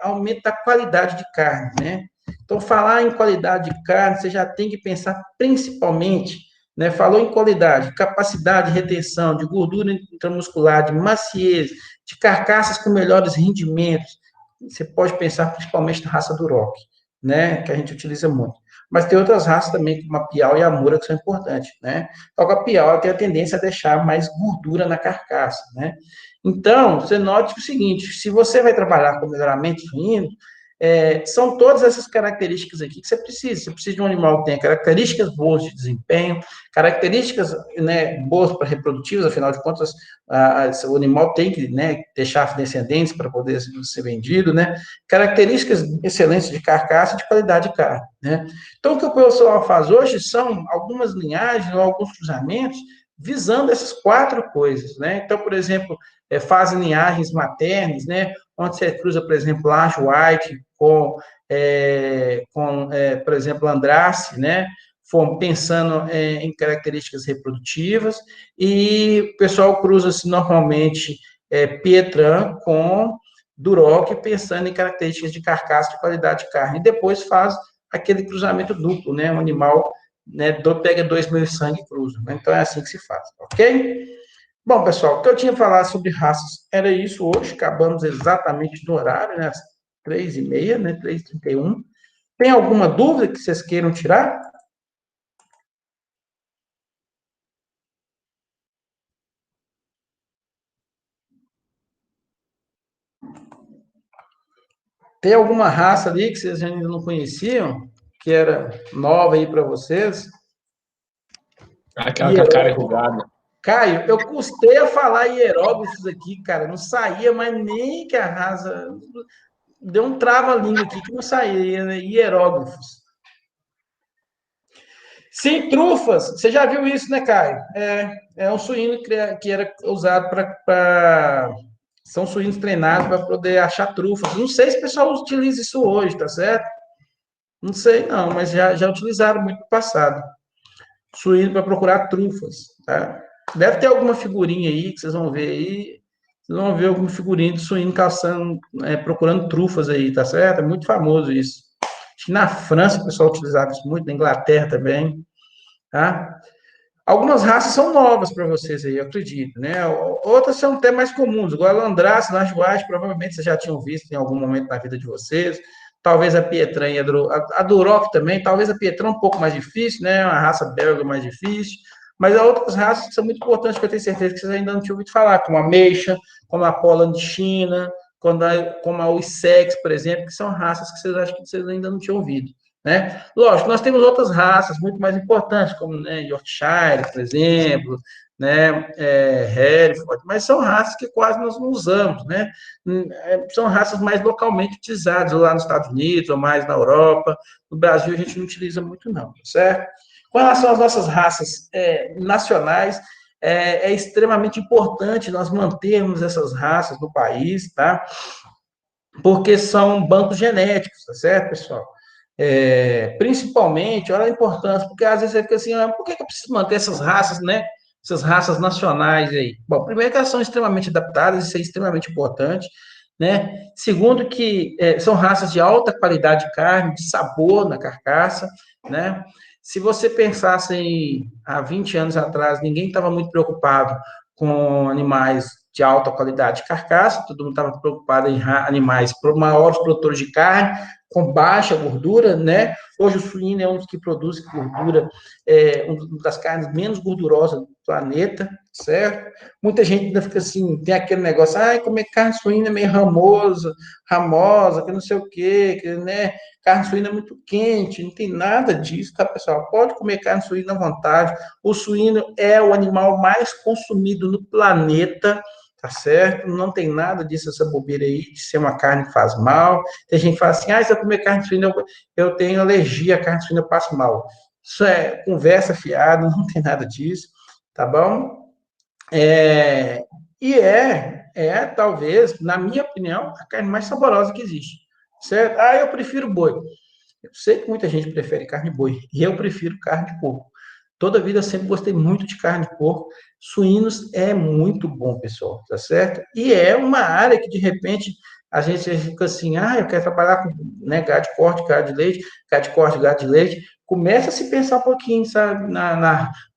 aumento da qualidade de carne, né? Então, falar em qualidade de carne, você já tem que pensar principalmente, né? Falou em qualidade, capacidade de retenção de gordura intramuscular, de maciez, de carcaças com melhores rendimentos. Você pode pensar principalmente na raça Duroc, né? Que a gente utiliza muito. Mas tem outras raças também, como a Piau e a Mura, que são importantes, né? Só que a Piau tem a tendência a deixar mais gordura na carcaça, né? Então, você note o seguinte, se você vai trabalhar com melhoramento suíno, são todas essas características aqui que você precisa. Você precisa de um animal que tenha características boas de desempenho, características, né, boas para reprodutivas, afinal de contas, o animal tem que, né, deixar descendentes para poder ser vendido, né? Características excelentes de carcaça e de qualidade de carne, né? Então, o que o pessoal faz hoje são algumas linhagens ou alguns cruzamentos visando essas quatro coisas, né? Então, por exemplo, fazem linhagens maternas, né? Onde você cruza, por exemplo, Large White por exemplo, Andrace, né? Pensando em características reprodutivas, e o pessoal cruza-se normalmente Pietran com Duroc, pensando em características de carcaça de qualidade de carne, e depois faz aquele cruzamento duplo, né? Um animal, né, pega 2 mil sangue e cruza, né? Então é assim que se faz, ok? Bom, pessoal, o que eu tinha falado sobre raças era isso hoje. Acabamos exatamente no horário, né? Às 3h30, né? 3h31. Tem alguma dúvida que vocês queiram tirar? Tem alguma raça ali que vocês ainda não conheciam, que era nova aí para vocês? Aquela com a cara enrugada. Caio, eu custei a falar hieróglifos aqui, cara. Não saía, mas nem que a raça. Deu um trava-língua aqui que não saía, né? Hieróglifos. Sim, trufas. Você já viu isso, né, Caio? É um suíno que era usado para. São suínos treinados para poder achar trufas. Não sei se o pessoal utiliza isso hoje, tá certo? Não sei, não, mas já utilizaram muito no passado. Suíno para procurar trufas, tá? Deve ter alguma figurinha aí que vocês vão ver aí. Vocês vão ver alguma figurinha de suíno caçando, procurando trufas aí, tá certo? É muito famoso isso. Acho que na França o pessoal utilizava isso muito, na Inglaterra também, tá? Algumas raças são novas para vocês aí, eu acredito, né? Outras são até mais comuns, igual a Landrace, Lajoie, provavelmente vocês já tinham visto em algum momento na vida de vocês. Talvez a Pietran e a Duroc também, talvez a Pietran um pouco mais difícil, né? Uma raça belga mais difícil. Mas há outras raças que são muito importantes, que eu tenho certeza que vocês ainda não tinham ouvido falar, como a Meisha, como a Poland China, como a Wessex, por exemplo, que são raças que vocês acham que vocês ainda não tinham ouvido, né? Lógico, nós temos outras raças muito mais importantes, como, né, Yorkshire, por exemplo, né, Hereford, mas são raças que quase nós não usamos, né? São raças mais localmente utilizadas, ou lá nos Estados Unidos, ou mais na Europa. No Brasil, a gente não utiliza muito, não, certo? Com relação às nossas raças nacionais, é extremamente importante nós mantermos essas raças no país, tá? Porque são bancos genéticos, tá certo, pessoal? Principalmente, olha a importância, porque às vezes você fica assim, por que eu preciso manter essas raças, né? Essas raças nacionais aí. Bom, primeiro que elas são extremamente adaptadas, isso é extremamente importante, né? Segundo que são raças de alta qualidade de carne, de sabor na carcaça, né? Se você pensasse há 20 anos atrás, ninguém estava muito preocupado com animais de alta qualidade de carcaça, todo mundo estava preocupado em animais maiores produtores de carne, com baixa gordura, né? Hoje o suíno é um dos que produz gordura, uma das carnes menos gordurosas do planeta, certo? Muita gente ainda fica assim, tem aquele negócio, comer carne suína é meio ramosa, que não sei o quê, que, né? Carne suína é muito quente, não tem nada disso, tá, pessoal? Pode comer carne suína à vontade. O suíno é o animal mais consumido no planeta, tá certo? Não tem nada disso, essa bobeira aí, de ser uma carne que faz mal. Tem gente que fala assim, se eu comer carne suína, eu tenho alergia, a carne suína passa mal. Isso é conversa fiada, não tem nada disso, tá bom? Talvez, na minha opinião, a carne mais saborosa que existe, certo? Eu prefiro boi. Eu sei que muita gente prefere carne de boi, e eu prefiro carne de porco. Toda a vida eu sempre gostei muito de carne de porco. Suínos é muito bom, pessoal, tá certo? E é uma área que, de repente, a gente fica assim, eu quero trabalhar com, né, gado de corte, gado de leite, gado de corte, gado de leite. Começa a se pensar um pouquinho, sabe,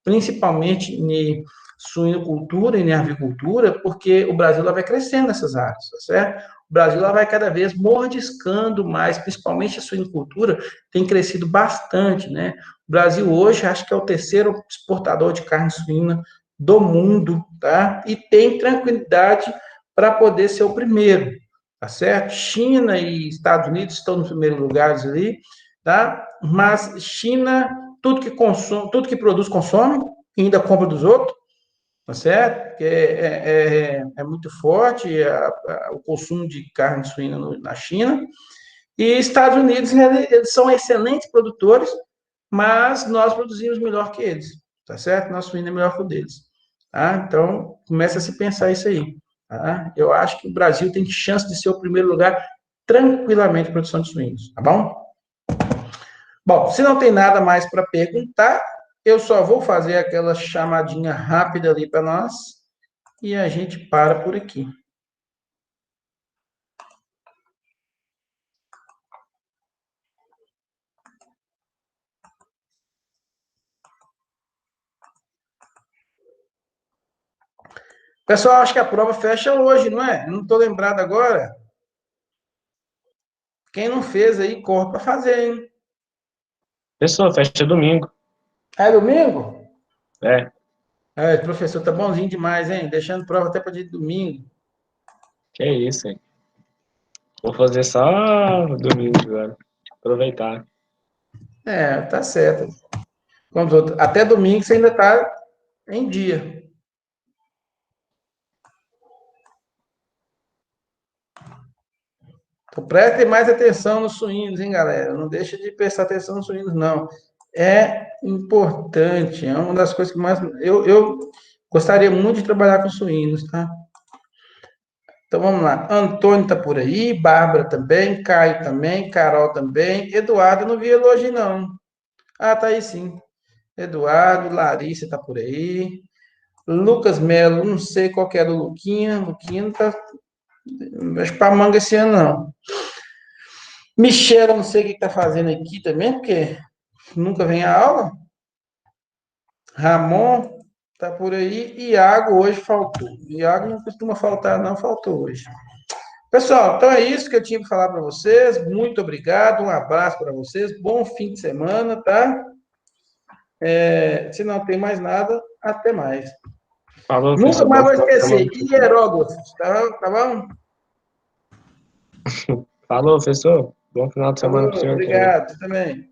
principalmente em suinocultura e em avicultura, porque o Brasil lá vai crescendo nessas áreas, tá certo? O Brasil lá vai cada vez mordiscando mais, principalmente a suinocultura tem crescido bastante, né? O Brasil hoje acho que é o terceiro exportador de carne suína do mundo, tá? E tem tranquilidade para poder ser o primeiro, tá certo? China e Estados Unidos estão nos primeiros lugares ali, tá? Mas China, tudo que consome, tudo que produz consome, e ainda compra dos outros, tá certo? Porque é muito forte o consumo de carne suína na China. E Estados Unidos, eles são excelentes produtores, mas nós produzimos melhor que eles, tá certo? Nosso suíno é melhor que o deles, tá? Então, começa a se pensar isso aí, tá? Eu acho que o Brasil tem chance de ser o primeiro lugar tranquilamente em produção de suínos, tá bom? Bom, se não tem nada mais para perguntar, eu só vou fazer aquela chamadinha rápida ali para nós e a gente para por aqui. Pessoal, acho que a prova fecha hoje, não é? Não estou lembrado agora. Quem não fez aí, corre para fazer, hein? Pessoal, fecha domingo. É domingo? É, Professor, tá bonzinho demais, hein? Deixando prova até para dia de domingo. que é isso, hein? Vou fazer só domingo agora. Aproveitar. Tá certo. Até domingo você ainda tá em dia. Então, prestem mais atenção nos suínos, hein, galera? Não deixa de prestar atenção nos suínos, não. É importante, é uma das coisas que mais... Eu gostaria muito de trabalhar com suínos, tá? Então, vamos lá. Antônio tá por aí, Bárbara também, Caio também, Carol também. Eduardo, eu não vi ele hoje, não. Tá aí sim. Eduardo, Larissa tá por aí. Lucas Melo, não sei qual que era o Luquinha. Luquinha não tá... Acho para manga esse ano, não. Michela, não sei o que está fazendo aqui também, porque nunca vem a aula. Ramon tá por aí. Iago hoje faltou. Iago não costuma faltar, não, faltou hoje. Pessoal, então é isso que eu tinha para falar para vocês. Muito obrigado, um abraço para vocês. Bom fim de semana, tá? Se não tem mais nada, até mais. Falou, Nunca professor. mais Bom vou final de semana. esquecer. Hieróglifos, tá bom? Falou, professor. Bom final de semana para o Falou, senhor também. obrigado, você também.